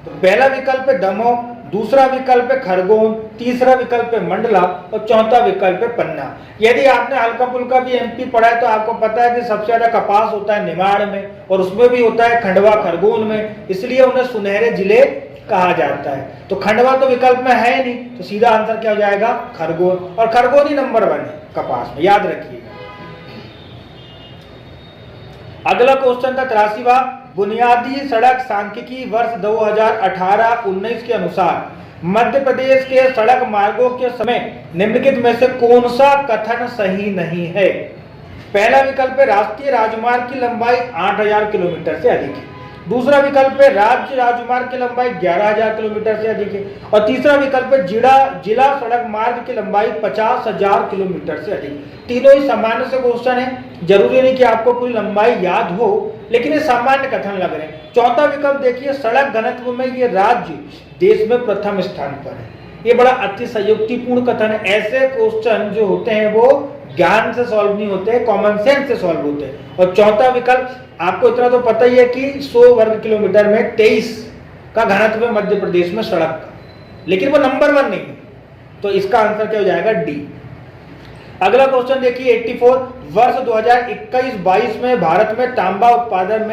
तो पहला विकल्प है दमोह, दूसरा विकल्प है खरगोन, तीसरा विकल्प है मंडला और चौथा विकल्प है पन्ना। यदि आपने हल्का फुल्का भी एमपी पढ़ा है तो आपको पता है कि सबसे ज्यादा कपास होता है निमाड़ में, और उसमें भी होता है खंडवा खरगोन में, इसलिए उन्हें सुनहरे जिले कहा जाता है। तो खंडवा तो विकल्प में है नहीं, तो सीधा आंसर क्या हो जाएगा? खरगोन, और खरगोन ही नंबर 1 है कपास में, याद रखिएगा। अगला क्वेश्चन था 83वां, बुनियादी सड़क सांख्यिकी वर्ष 2018-19 के अनुसार मध्य प्रदेश के सड़क मार्गों के समय निम्नलिखित में से कौन सा कथन सही नहीं है? पहला विकल्प है राष्ट्रीय राजमार्ग की लंबाई 8000 किलोमीटर से अधिक है, दूसरा विकल्प है राज्य राजमार्ग की लंबाई 11000 किलोमीटर से अधिक है, और तीसरा विकल्प है जिला सड़क मार्ग की लंबाई 50000 किलोमीटर से अधिक। तीनों ही सामान्य से क्वेश्चन है, जरूरी नहीं कि आपको पूरी लंबाई याद हो, लेकिन ये सामान्य कथन लग रहे हैं। चौथा विकल्प देखिए, सड़क घनत्व में ये राज्य देश में प्रथम स्थान पर है। ये बड़ा अतिशयोक्तिपूर्ण कथन है। ऐसे क्वेश्चन जो होते हैं वो ज्ञान से सॉल्व नहीं होते, कॉमन सेंस से सॉल्व होते हैं। और चौथा विकल्प, आपको इतना तो पता ही है कि 100 वर्ग किलोमीटर में 23 का घनत्व है मध्य प्रदेश में सड़क का, लेकिन वो नंबर 1 नहीं है, तो इसका आंसर क्या हो जाएगा? डी। अगला क्वेश्चन देखिए 84, वर्ष 2021-22 में भारत में तांबा उत्पादन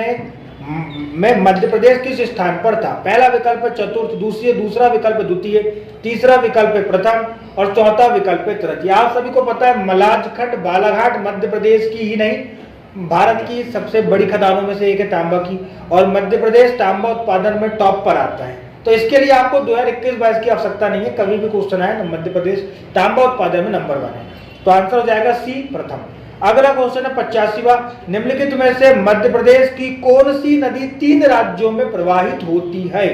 में मध्य प्रदेश किस स्थान पर था? पहला विकल्प चतुर्थ, दूसरा विकल्प द्वितीय, तीसरा विकल्प प्रथम और चौथा विकल्प तृतीय। आप सभी को पता है मलाजखंड बालाघाट मध्य प्रदेश की ही नहीं भारत की सबसे बड़ी खदानों में से एक है तांबा की, और मध्य प्रदेश तांबा उत्पादन में टॉप पर आता है। तो इसके लिए आपको 2021-22 की आवश्यकता नहीं है, कभी भी क्वेश्चन आए मध्य प्रदेश तांबा उत्पादन में नंबर 1 है, तो आंसर हो जाएगा सी, प्रथम। अगला क्वेश्चन है 85वां, निम्नलिखित में से मध्य प्रदेश की कौन सी नदी 3 राज्यों में प्रवाहित होती है?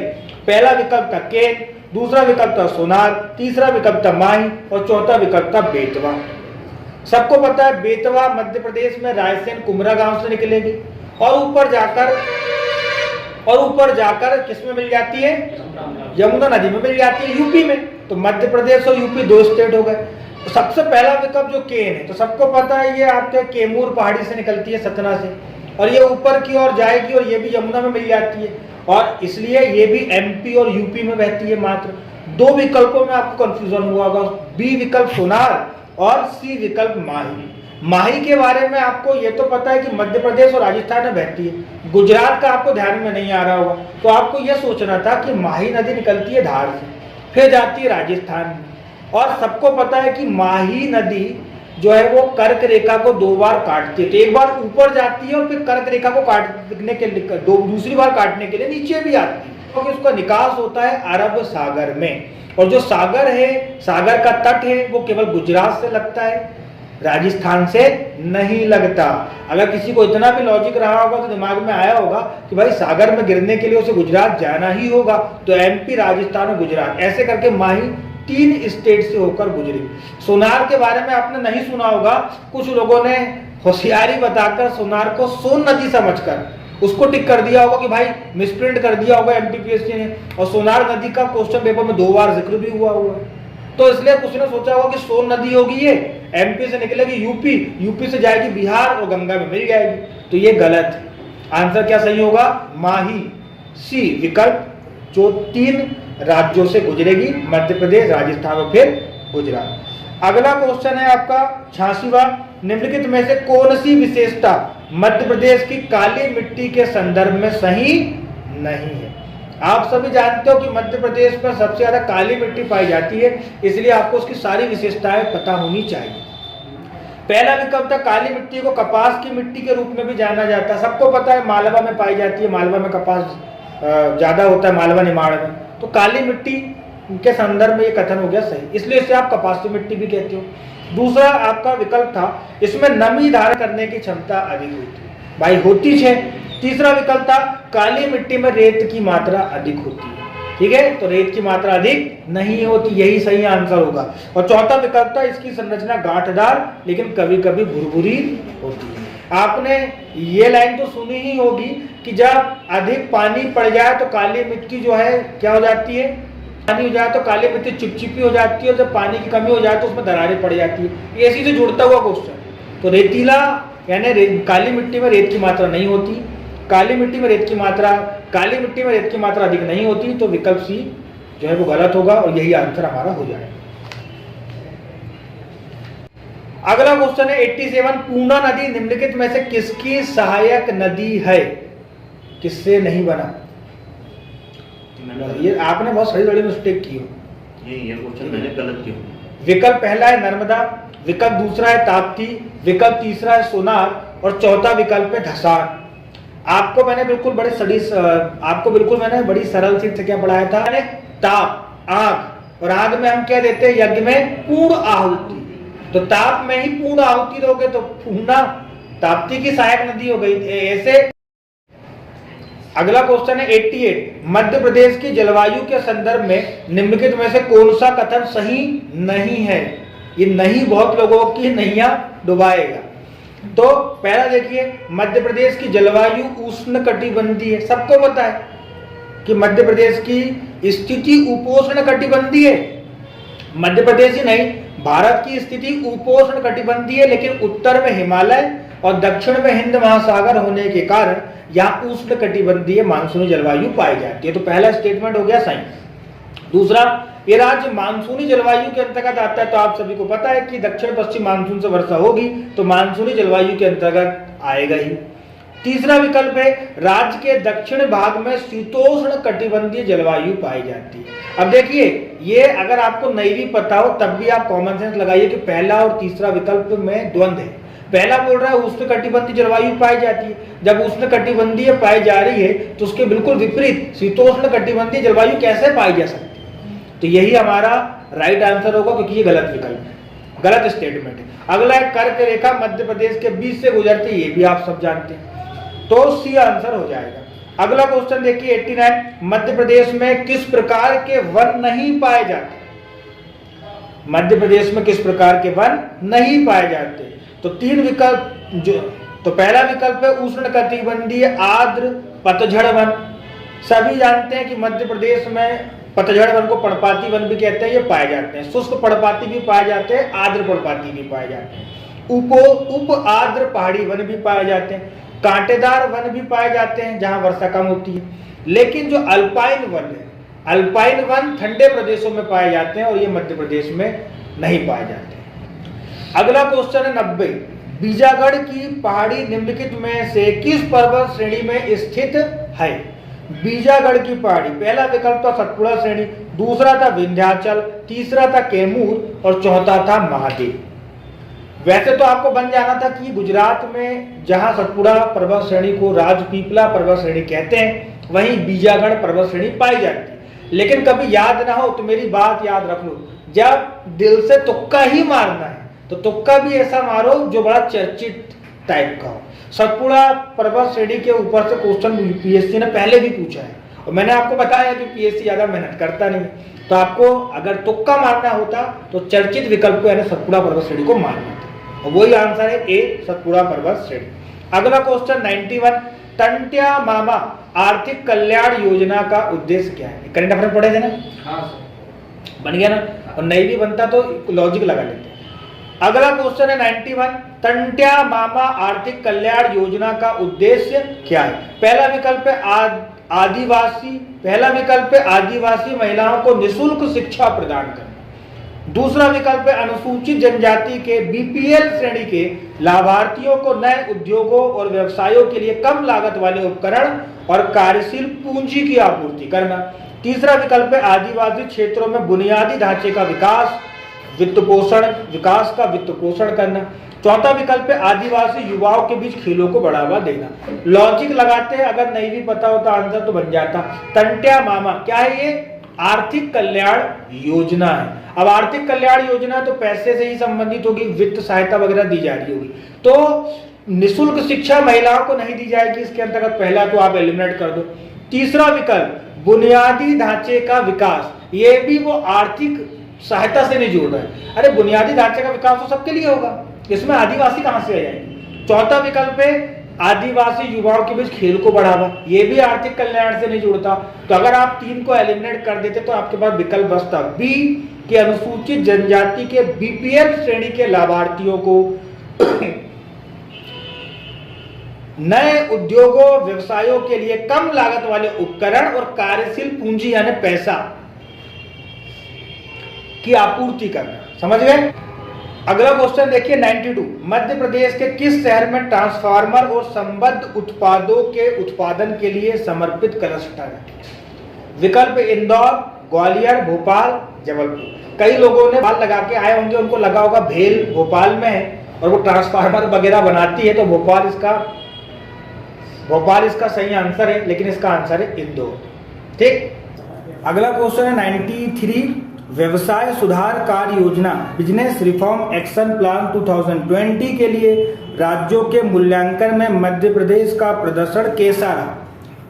पहला विकल्प था केन, दूसरा विकल्प था सोनार, तीसरा विकल्प था माही और चौथा विकल्प था बेतवा। सबको पता है बेतवा मध्य प्रदेश में रायसेन कुमरा गांव से निकलेगी और ऊपर जाकर किसमें मिल जाती है? यमुना नदी में मिल जाती है, यूपी में। तो मध्य प्रदेश और यूपी 2 स्टेट हो गए। तो सबसे पहला विकल्प जो केन है, तो सबको पता है ये आपके कैमूर पहाड़ी से निकलती है, सतना से, और ये ऊपर की ओर जाएगी और ये भी यमुना में मिल जाती है, और इसलिए ये भी एमपी और यूपी में बहती है। मात्र 2 विकल्पों में आपको कंफ्यूजन हुआ होगा, बी विकल्प सोनार और सी विकल्प माही। माही के बारे में आपको ये तो पता है कि मध्य प्रदेश और राजस्थान में बहती है, गुजरात का आपको ध्यान में नहीं आ रहा होगा, तो आपको यह सोचना था कि माही नदी निकलती है धार से, फिर जाती है राजस्थान में, और सबको पता है कि माही नदी जो है वो कर्क रेखा को 2 बार काटती है, तो एक बार ऊपर जाती है और फिर कर्क रेखा को काटने के लिए दूसरी बार काटने के लिए नीचे भी आती है, क्योंकि तो उसका निकास होता है अरब सागर में, और जो सागर है, सागर का तट है, वो केवल गुजरात से लगता है, राजस्थान से नहीं लगता। अगर किसी को इतना भी लॉजिक रहा होगा तो दिमाग में आया होगा कि भाई सागर में गिरने के लिए उसे गुजरात जाना ही होगा, तो एमपी, राजस्थान और गुजरात ऐसे करके माही 3 स्टेट से होकर गुजरी। सोनार के बारे में आपने नहीं सुना होगा, कुछ लोगों ने होशियारी बताकर सोनार को सोन नदी समझकर उसको टिक कर दिया होगा कि भाई मिसप्रिंट कर दिया होगा एमपीपीएससी ने, और सोनार नदी का क्वेश्चन पेपर में 2 बार जिक्र भी हुआ है। तो इसलिए कुछ ने सोचा होगा कि सोन नदी होगी ये, एमपी से निकलेगी यूपी, यूपी से जाएगी बिहार और गंगा में मिल जाएगी। तो ये गलत है। आंसर क्या सही होगा? माही, सी विकल्प, जो 3 राज्यों से गुजरेगी, मध्य प्रदेश, राजस्थान और फिर गुजरात। अगला क्वेश्चन है आपका 86वां, निम्नलिखित में से कौन सी विशेषता मध्य प्रदेश की काली मिट्टी के संदर्भ में सही नहीं है? आप सभी जानते हो कि मध्य प्रदेश में सबसे ज्यादा काली मिट्टी पाई जाती है, इसलिए आपको उसकी सारी विशेषताएं पता होनी चाहिए। पहला विकल्प था काली मिट्टी को कपास की मिट्टी के रूप में भी जाना जाता है। सबको पता है मालवा में पाई जाती है, मालवा में कपास ज्यादा होता है, मालवा निमाड़ में। तो काली मिट्टी के संदर्भ में ये कथन हो गया सही, इसलिए इसे आप कपासी मिट्टी भी कहते हो। दूसरा आपका विकल्प था इसमें नमी धारण करने की क्षमता अधिक होती है, भाई होती है। तीसरा विकल्प था काली मिट्टी में रेत की मात्रा अधिक होती है, ठीक है, तो रेत की मात्रा अधिक नहीं होती, यही सही आंसर होगा। और चौथा विकल्प था इसकी संरचना गांठदार लेकिन कभी कभी भुरभुरी होती है। आपने ये लाइन तो सुनी ही होगी कि जब अधिक पानी पड़ जाए तो काली मिट्टी जो है क्या हो जाती है, पानी हो जाए तो काली मिट्टी चिपचिपी हो जाती है, और जब पानी की कमी हो जाए तो उसमें दरारें पड़ जाती है। ये इसी से जुड़ता हुआ क्वेश्चन। तो रेतीला यानी काली मिट्टी में रेत की मात्रा नहीं होती, काली मिट्टी में रेत की मात्रा अधिक नहीं होती, तो विकल्प सी जो है वो गलत होगा और यही आंसर हमारा हो जाएगा। अगला क्वेश्चन है 87, पूर्णा नदी निम्नलिखित में से किसकी सहायक नदी है? किससे नहीं बना? ये आपने बहुत सही बड़ी मिस्टेक की हो, ये क्वेश्चन मैंने गलत किया। विकल्प पहला है नर्मदा, विकल्प दूसरा है ताप्ती, विकल्प तीसरा है सोनार और चौथा विकल्प है धसान। आपको मैंने बिल्कुल बड़ी सरल सी क्या पढ़ाया था, ताप, आग, और आग में हम क्या देते हैं यज्ञ में पूर्ण आहुति, तो ताप में ही पूर्ण आहुति दोगे तो पूर्णा ताप्ती की सहायक नदी हो गई ऐसे। अगला क्वेश्चन है 88, मध्य प्रदेश की जलवायु के संदर्भ में निम्नलिखित में से कौन सा कथन सही नहीं है? ये नहीं बहुत लोगों की नैया डुबाएगा। तो पहला देखिए, मध्य प्रदेश की जलवायु उष्णकटिबंधीय है। सबको पता है कि मध्य प्रदेश की स्थिति उपोष्ण कटिबंधीय है। मध्य प्रदेश ही नहीं, भारत की स्थिति उपोष्ण कटिबंधीय है, लेकिन उत्तर में हिमालय और दक्षिण में हिंद महासागर होने के कारण यहाँ उष्ण कटिबंधीय मानसूनी जलवायु पाई जाती है। तो पहला स्टेटमेंट हो गया सही। दूसरा, ये राज्य मानसूनी जलवायु के अंतर्गत आता है, तो आप सभी को पता है कि दक्षिण पश्चिम मानसून से वर्षा होगी तो मानसूनी जलवायु के अंतर्गत आएगा ही। तीसरा विकल्प है राज्य के दक्षिण भाग में शीतोष्ण कटिबंधीय जलवायु पाई जाती है। अब देखिए, ये अगर आपको नहीं भी पता हो तब भी आप कॉमन सेंस लगाइए कि पहला और तीसरा विकल्प में द्वंद्व है। पहला बोल रहा है उष्ण कटिबंधीय जलवायु पाई जाती है, जब उष्ण कटिबंधीय पाई जा रही है तो उसके बिल्कुल विपरीत शीतोष्ण कटिबंधीय जलवायु कैसे पाई जा सकती है? तो यही हमारा राइट आंसर होगा, क्योंकि ये गलत विकल्प है, गलत स्टेटमेंट है। अगला है कर्क रेखा मध्य प्रदेश के बीच से गुजरती है, ये भी आप सब जानते हैं, तो सी आंसर हो जाएगा। अगला क्वेश्चन देखिए 89, मध्य प्रदेश में किस प्रकार के वन नहीं पाए जाते? मध्य प्रदेश में किस प्रकार के वन नहीं पाए जाते? तो 3 विकल्प तो पहला विकल्प है उष्ण कटिबंधीय आर्द्र पतझड़ वन। सभी जानते हैं कि मध्य प्रदेश में पतझड़ वन को पर्णपाती वन भी कहते हैं, ये पाए जाते हैं। शुष्क पर्णपाती भी पाए जाते हैं, आर्द्र पर्णपाती भी पाए जाते हैं। उप आर्द्र पहाड़ी वन भी पाए जाते हैं, कांटेदार वन भी पाए जाते हैं जहां वर्षा कम होती है। लेकिन जो अल्पाइन वन है, अल्पाइन वन ठंडे प्रदेशों में पाए जाते हैं और ये मध्य प्रदेश में नहीं पाए जाते। अगला क्वेश्चन है 90, बीजागढ़ की पहाड़ी निम्नलिखित में से किस पर्वत श्रेणी में स्थित है? बीजागढ़ की पहाड़ी, पहला विकल्प था सतपुड़ा श्रेणी, दूसरा था विंध्याचल, तीसरा था कैमूर और चौथा था महादेव। वैसे तो आपको बन जाना था कि गुजरात में जहां सतपुड़ा पर्वत श्रेणी को राजपीपला पर्वत श्रेणी कहते हैं, वहीं बीजागढ़ पर्वत श्रेणी पाई जाती है। लेकिन कभी याद ना हो तो मेरी बात याद रख लो, जब दिल से तुक्का ही मारना है तो तुक्का भी ऐसा मारो जो बड़ा चर्चित टाइप का हो। सतपुड़ा पर्वत श्रेणी के ऊपर से क्वेश्चन यूपीएससी ने पहले भी पूछा है और मैंने आपको बताया कि पीएससी ज्यादा मेहनत करता नहीं, तो आपको अगर तुक्का मारना होता तो चर्चित विकल्प को यानी सतपुड़ा पर्वत श्रेणी को मारना था। और वही आंसर है ए, सतपुड़ा पर्वत श्रेणी। अगला क्वेश्चन 91, टंट्या मामा आर्थिक कल्याण योजना का उद्देश्य क्या है? करंट अफेयर पढ़े थे ना? हाँ सर। बन गया ना? और नहीं भी बनता तो लॉजिक लगा लेते हैं। अगला क्वेश्चन है 91, टंट्या मामा आर्थिक कल्याण योजना का उद्देश्य क्या है? पहला विकल्प है आदिवासी महिलाओं को निःशुल्क शिक्षा प्रदान करना। दूसरा विकल्प है अनुसूचित जनजाति के बीपीएल श्रेणी के लाभार्थियों को नए उद्योगों और व्यवसायों के लिए कम लागत वाले उपकरण और कार्यशील पूंजी की आपूर्ति करना। तीसरा विकल्प है आदिवासी क्षेत्रों में बुनियादी ढांचे का विकास का वित्त पोषण करना। चौथा विकल्प है आदिवासी युवाओं के बीच खेलों को बढ़ावा देना। लॉजिक लगाते हैं, अगर नहीं भी पता होता आंसर तो बन जाता। टंट्या मामा क्या है? ये आर्थिक कल्याण योजना है। अब आर्थिक कल्याण योजना तो पैसे से ही संबंधित होगी, वित्त सहायता वगैरह दी जा रही होगी, तो निःशुल्क शिक्षा महिलाओं को नहीं दी जाएगी इसके अंतर्गत। पहला तो आप एलिमिनेट कर दो। तीसरा विकल्प बुनियादी ढांचे का विकास, ये भी वो आर्थिक सहायता से नहीं जोड़ रहा है। अरे बुनियादी ढांचे का विकास तो सबके लिए होगा, इसमें आदिवासी कहां से आ जाएंगे? चौथा विकल्प है आदिवासी युवाओं के बीच खेल को बढ़ावा, ये भी आर्थिक कल्याण से नहीं जुड़ता। तो अगर आप तीन को एलिमिनेट कर देते तो आपके पास विकल्प बचता बी कि अनुसूचित जनजाति के बीपीएल श्रेणी के लाभार्थियों को नए उद्योगों व्यवसायों के लिए कम लागत वाले उपकरण और कार्यशील पूंजी यानी पैसा की आपूर्ति करना। समझ गए? अगला क्वेश्चन देखिए 92, मध्य प्रदेश के किस शहर में ट्रांसफार्मर और संबद्ध उत्पादों के उत्पादन के लिए समर्पित क्लस्टर है? विकल्प इंदौर, ग्वालियर, भोपाल, जबलपुर। कई लोगों ने बाल लगा के आए होंगे, उनको लगा होगा भेल भोपाल में है और वो ट्रांसफार्मर वगैरह बनाती है, तो भोपाल इसका सही आंसर है, लेकिन इसका आंसर है इंदौर। ठीक। अगला क्वेश्चन है 93, व्यवसाय सुधार कार्य योजना बिजनेस रिफॉर्म एक्शन प्लान 2020 के लिए राज्यों के मूल्यांकन में मध्य प्रदेश का प्रदर्शन कैसा रहा?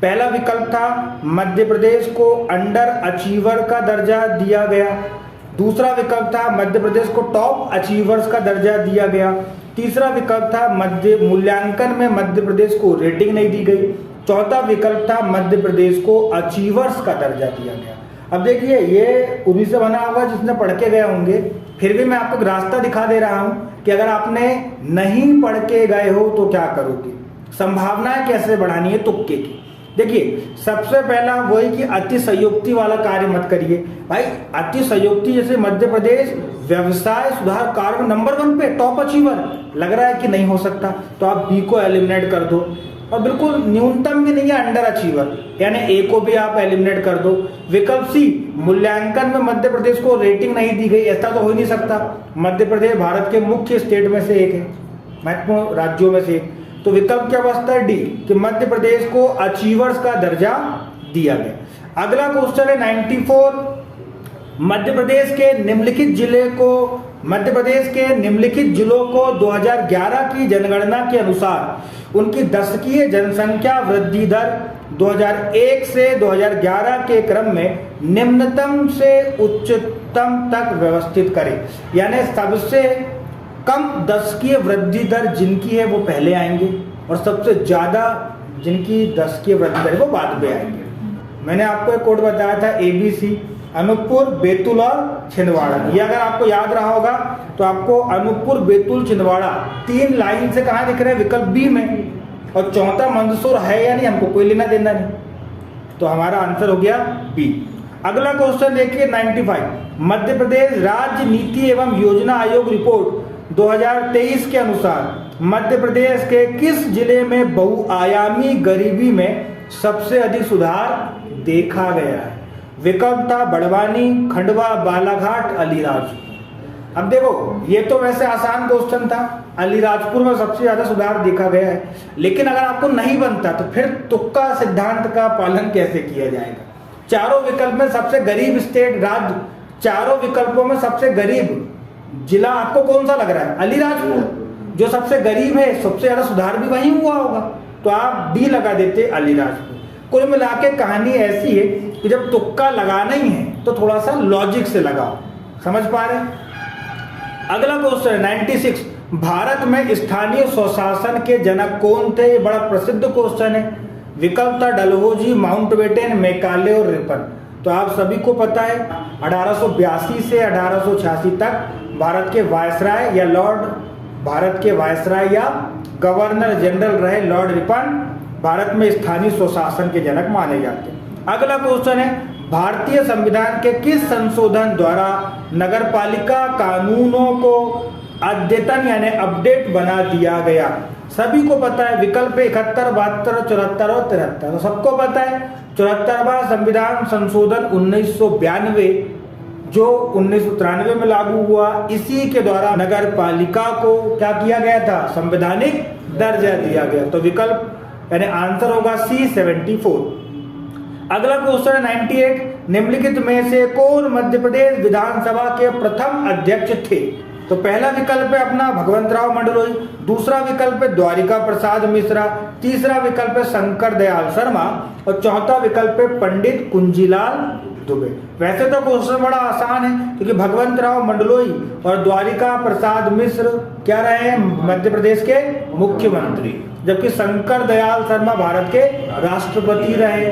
पहला विकल्प था मध्य प्रदेश को अंडर अचीवर का दर्जा दिया गया। दूसरा विकल्प था मध्य प्रदेश को टॉप अचीवर्स का दर्जा दिया गया। तीसरा विकल्प था मूल्यांकन में मध्य प्रदेश को रेटिंग नहीं दी गई। चौथा विकल्प था मध्य प्रदेश को अचीवर्स का दर्जा दिया गया। अब देखिए, ये उन्हीं से बना होगा जिसने पढ़ के गए होंगे, फिर भी मैं आपको एक रास्ता दिखा दे रहा हूं कि अगर आपने नहीं पढ़ के गए हो तो क्या करोगे, संभावनाएं कैसे बढ़ानी है तुक्के की। देखिए, सबसे पहला वही कि अतिशयोक्ति वाला कार्य मत करिए भाई। अतिशयोक्ति जैसे मध्य प्रदेश व्यवसाय सुधार कार्य नंबर 1 पे टॉप अचीवर लग रहा है कि नहीं हो सकता, तो आप बी को एलिमिनेट कर दो। और बिल्कुल न्यूनतम भी नहीं है अंडर अचीवर, यानी ए को भी आप एलिमिनेट कर दो। विकल्प सी, मूल्यांकन में मध्य प्रदेश को रेटिंग नहीं दी गई, ऐसा तो हो ही नहीं सकता। मध्य प्रदेश भारत के मुख्य स्टेट में से एक है, महत्वपूर्ण राज्यों में से एक। तो विकल्प क्या बचता है? डी, कि मध्य प्रदेश को अचीवर्स का दर्जा दिया गया। अगला क्वेश्चन है 94, मध्य प्रदेश के निम्नलिखित जिलों को 2011 की जनगणना के अनुसार उनकी दशकीय जनसंख्या वृद्धि दर 2001 से 2011 के क्रम में निम्नतम से उच्चतम तक व्यवस्थित करें। यानी सबसे कम दशकीय वृद्धि दर जिनकी है वो पहले आएंगे और सबसे ज्यादा जिनकी दशकीय वृद्धि दर है वो बाद में आएंगे। मैंने आपको एक कोड बताया था ABC, अनूपपुर, बैतूल और छिंदवाड़ा। ये अगर आपको याद रहा होगा तो आपको अनूपपुर, बैतूल, छिंदवाड़ा 3 लाइन से कहाँ दिख रहे हैं? विकल्प बी में। और चौथा मंदसौर है या नहीं, हमको कोई लेना देना नहीं, तो हमारा आंसर हो गया बी। अगला क्वेश्चन देखिए 95, मध्य प्रदेश राज्य नीति एवं योजना आयोग रिपोर्ट 2023 के अनुसार मध्य प्रदेश के किस जिले में बहुआयामी गरीबी में सबसे अधिक सुधार देखा गया है? विकल्प था बड़वानी, खंडवा, बालाघाट, अलीराजपुर। अब देखो, ये तो वैसे आसान क्वेश्चन था, अलीराजपुर में सबसे ज्यादा सुधार देखा गया है, लेकिन अगर आपको नहीं बनता तो फिर तुक्का सिद्धांत का पालन कैसे किया जाएगा? चारों विकल्प में सबसे गरीब स्टेट राज्य, चारों विकल्पों में सबसे गरीब जिला आपको कौन सा लग रहा है? अलीराजपुर। जो सबसे गरीब है, सबसे ज्यादा सुधार भी वहीं हुआ होगा, तो आप डी लगा देते अलीराजपुर। कुल मिला के कहानी ऐसी है कि जब तुक्का लगाना ही है तो थोड़ा सा लॉजिक से लगाओ। समझ पा रहे हैं? अगला क्वेश्चन है 96, भारत में स्थानीय स्वशासन के जनक कौन थे? ये बड़ा प्रसिद्ध क्वेश्चन है। विकल्प था डलहौजी, माउंटबेटन, मैकाले और रिपन। तो आप सभी को पता है 1882 से 1886 तक भारत के वायसराय या गवर्नर जनरल रहे लॉर्ड रिपन भारत में स्थानीय स्वशासन के जनक माने जाते हैं। अगला क्वेश्चन है, भारतीय संविधान के किस संशोधन द्वारा नगरपालिका कानूनों को अद्यतन यानी अपडेट बना दिया गया? सभी को पता है विकल्प 71, 72, 74 और 73। तो सबको पता है 74वां संविधान संशोधन 1992 जो 1993 में लागू हुआ, इसी के द्वारा नगर पालिका को क्या किया गया था? संवैधानिक दर्जा दिया गया। तो विकल्प यानी आंसर होगा सी 74। अगला क्वेश्चन है 98, निम्नलिखित में से कौन मध्य प्रदेश विधानसभा के प्रथम अध्यक्ष थे? तो पहला विकल्प है अपना भगवंतराव मंडलोई, दूसरा विकल्प है द्वारिका प्रसाद मिश्रा, तीसरा विकल्प है शंकर दयाल शर्मा और चौथा विकल्प है पंडित कुंजीलाल दुबे। वैसे तो क्वेश्चन बड़ा आसान है क्योंकि भगवंतराव मंडलोई और द्वारिका प्रसाद मिश्र क्या रहे हैं? मध्य प्रदेश के मुख्यमंत्री, जबकि शंकर दयाल शर्मा भारत के राष्ट्रपति रहे।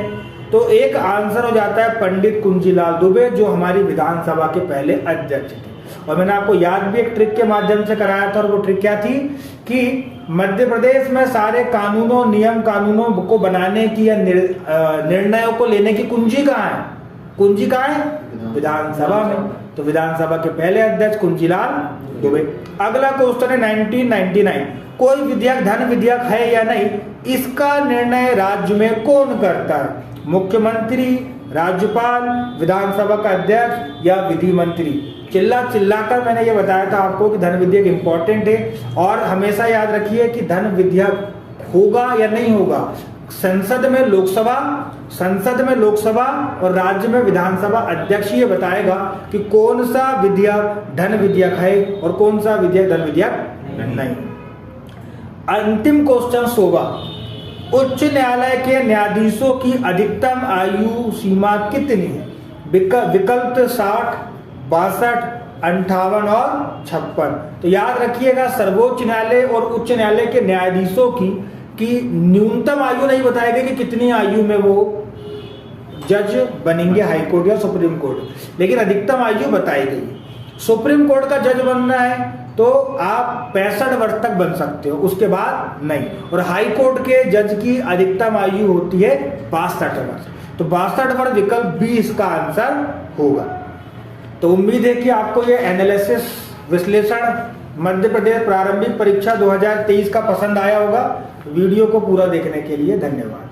तो एक आंसर हो जाता है पंडित कुंजीलाल दुबे जो हमारी विधानसभा के पहले अध्यक्ष थे। और मैंने आपको याद भी एक ट्रिक के माध्यम से कराया था और वो ट्रिक क्या थी कि मध्य प्रदेश में सारे कानूनों नियम कानूनों को बनाने की या निर्णयों को लेने की कुंजी कहाँ है? कुंजी कहाँ है? विधानसभा में। तो विधानसभा के पहले अध्यक्ष कुंजीलाल दुबे। अगला क्वेश्चन है 1999, कोई विधेयक धन विधेयक है या नहीं, इसका निर्णय राज्य में कौन करता है? मुख्यमंत्री, राज्यपाल, विधानसभा का अध्यक्ष या विधि मंत्री? चिल्लाकर मैंने ये बताया था आपको कि धन विधेयक इंपॉर्टेंट है और हमेशा याद रखिए कि धन विधेयक होगा या नहीं होगा, संसद में लोकसभा और राज्य में विधानसभा अध्यक्ष ये बताएगा कि कौन सा विधेयक धन विधेयक है और कौन सा विधेयक धन विधेयक नहीं। अंतिम क्वेश्चन 16, उच्च न्यायालय के न्यायाधीशों की अधिकतम आयु सीमा कितनी है? विकल्प 60, 62, 58 और 56। तो याद रखिएगा सर्वोच्च न्यायालय और उच्च न्यायालय के न्यायाधीशों की न्यूनतम आयु नहीं बताई गई कि कितनी आयु में वो जज बनेंगे हाई कोर्ट या सुप्रीम कोर्ट, लेकिन अधिकतम आयु बताई गई। सुप्रीम कोर्ट का जज बनना है तो आप 65 वर्ष तक बन सकते हो, उसके बाद नहीं। और हाई कोर्ट के जज की अधिकतम आयु होती है 62 वर्ष। तो 62 वर्ष विकल्प बी इसका आंसर होगा। तो उम्मीद है कि आपको ये एनालिसिस विश्लेषण मध्य प्रदेश प्रारंभिक परीक्षा 2023 का पसंद आया होगा। वीडियो को पूरा देखने के लिए धन्यवाद।